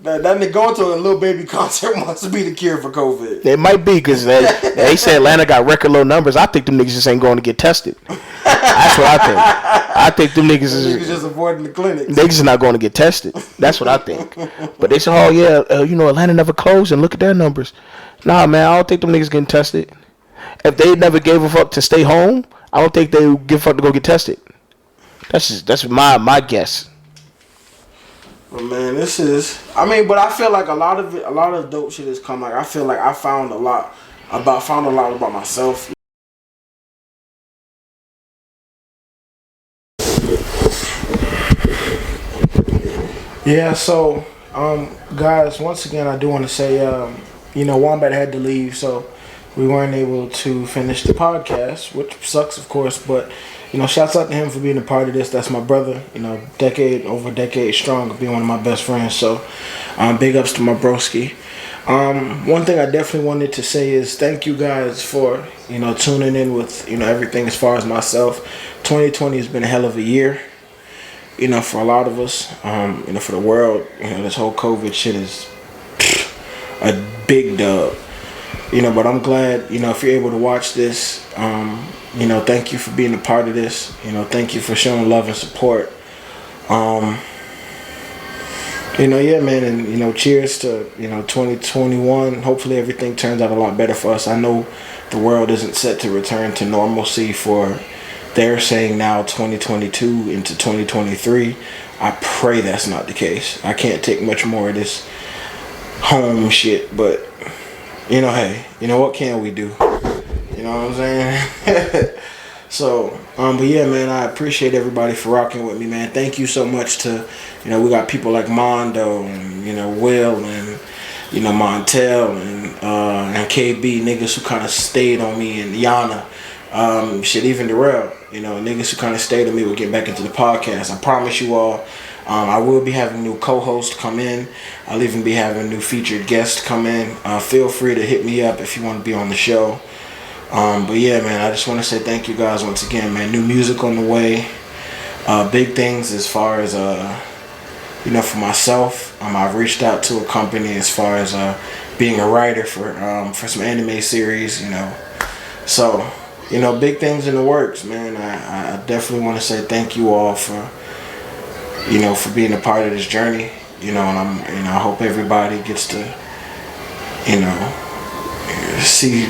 That nigga going to a little baby concert wants to be the cure for COVID. It might be, because they say Atlanta got record low numbers. I think them niggas just ain't going to get tested. That's what I think. I think them niggas is just avoiding the clinics. They just not going to get tested. That's what I think. But they say, oh yeah, Atlanta never closed, and look at their numbers. Nah, man, I don't think them niggas getting tested. If they never gave a fuck to stay home, I don't think they would give a fuck to go get tested. That's my guess. But man, but I feel like a lot of dope shit has come. Like, I feel like I found a lot about myself. Yeah, so guys, once again, I do want to say, Wombat had to leave, so we weren't able to finish the podcast, which sucks, of course, but shouts out to him for being a part of this. That's my brother, over a decade strong, being one of my best friends. So, big ups to my broski. One thing I definitely wanted to say is thank you guys for, tuning in with, everything as far as myself. 2020 has been a hell of a year, for a lot of us, for the world. This whole COVID shit is a big dub. But I'm glad, if you're able to watch this, thank you for being a part of this. Thank you for showing love and support. Yeah, man, and, cheers to, 2021. Hopefully everything turns out a lot better for us. I know the world isn't set to return to normalcy for, they're saying now 2022 into 2023. I pray that's not the case. I can't take much more of this home shit, but hey, what can we do? You know what I'm saying? So, but yeah, man, I appreciate everybody for rocking with me, man. Thank you so much to, we got people like Mondo and, Will and, Montel and KB, niggas who kind of stayed on me, and Yana, even Darrell, niggas who kind of stayed on me with getting back into the podcast. I promise you all, I will be having new co-hosts come in. I'll even be having new featured guests come in. Feel free to hit me up if you want to be on the show. But yeah, man, I just want to say thank you guys once again, man. New music on the way. Big things as far as, for myself. I've reached out to a company as far as being a writer for some anime series, So, big things in the works, man. I definitely want to say thank you all for being a part of this journey, and I hope everybody gets to, see,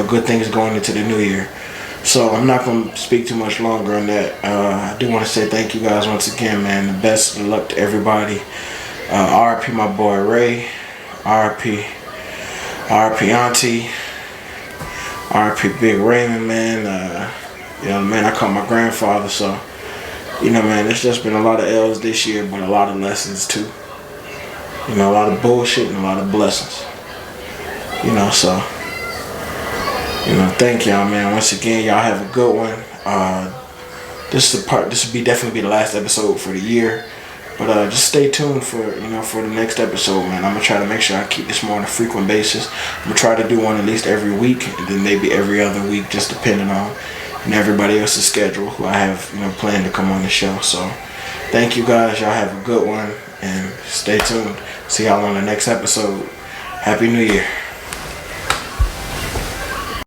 good things going into the new year. So I'm not going to speak too much longer on that. I do want to say thank you guys once again, man. The best of luck to everybody. RIP my boy Ray. RIP Auntie. RIP Big Raymond, man. You know, man, I caught my grandfather, so, you know, man, it's just been a lot of L's this year, but a lot of lessons too. You know, a lot of bullshit and a lot of blessings. You know, so, you know, thank y'all, man. Once again, y'all have a good one. This will definitely be the last episode for the year. But just stay tuned for the next episode, man. I'm gonna try to make sure I keep this more on a frequent basis. I'm gonna try to do one at least every week, and then maybe every other week, just depending on everybody else's schedule who I have planned to come on the show. So thank you guys. Y'all have a good one, and stay tuned. See y'all on the next episode. Happy New Year.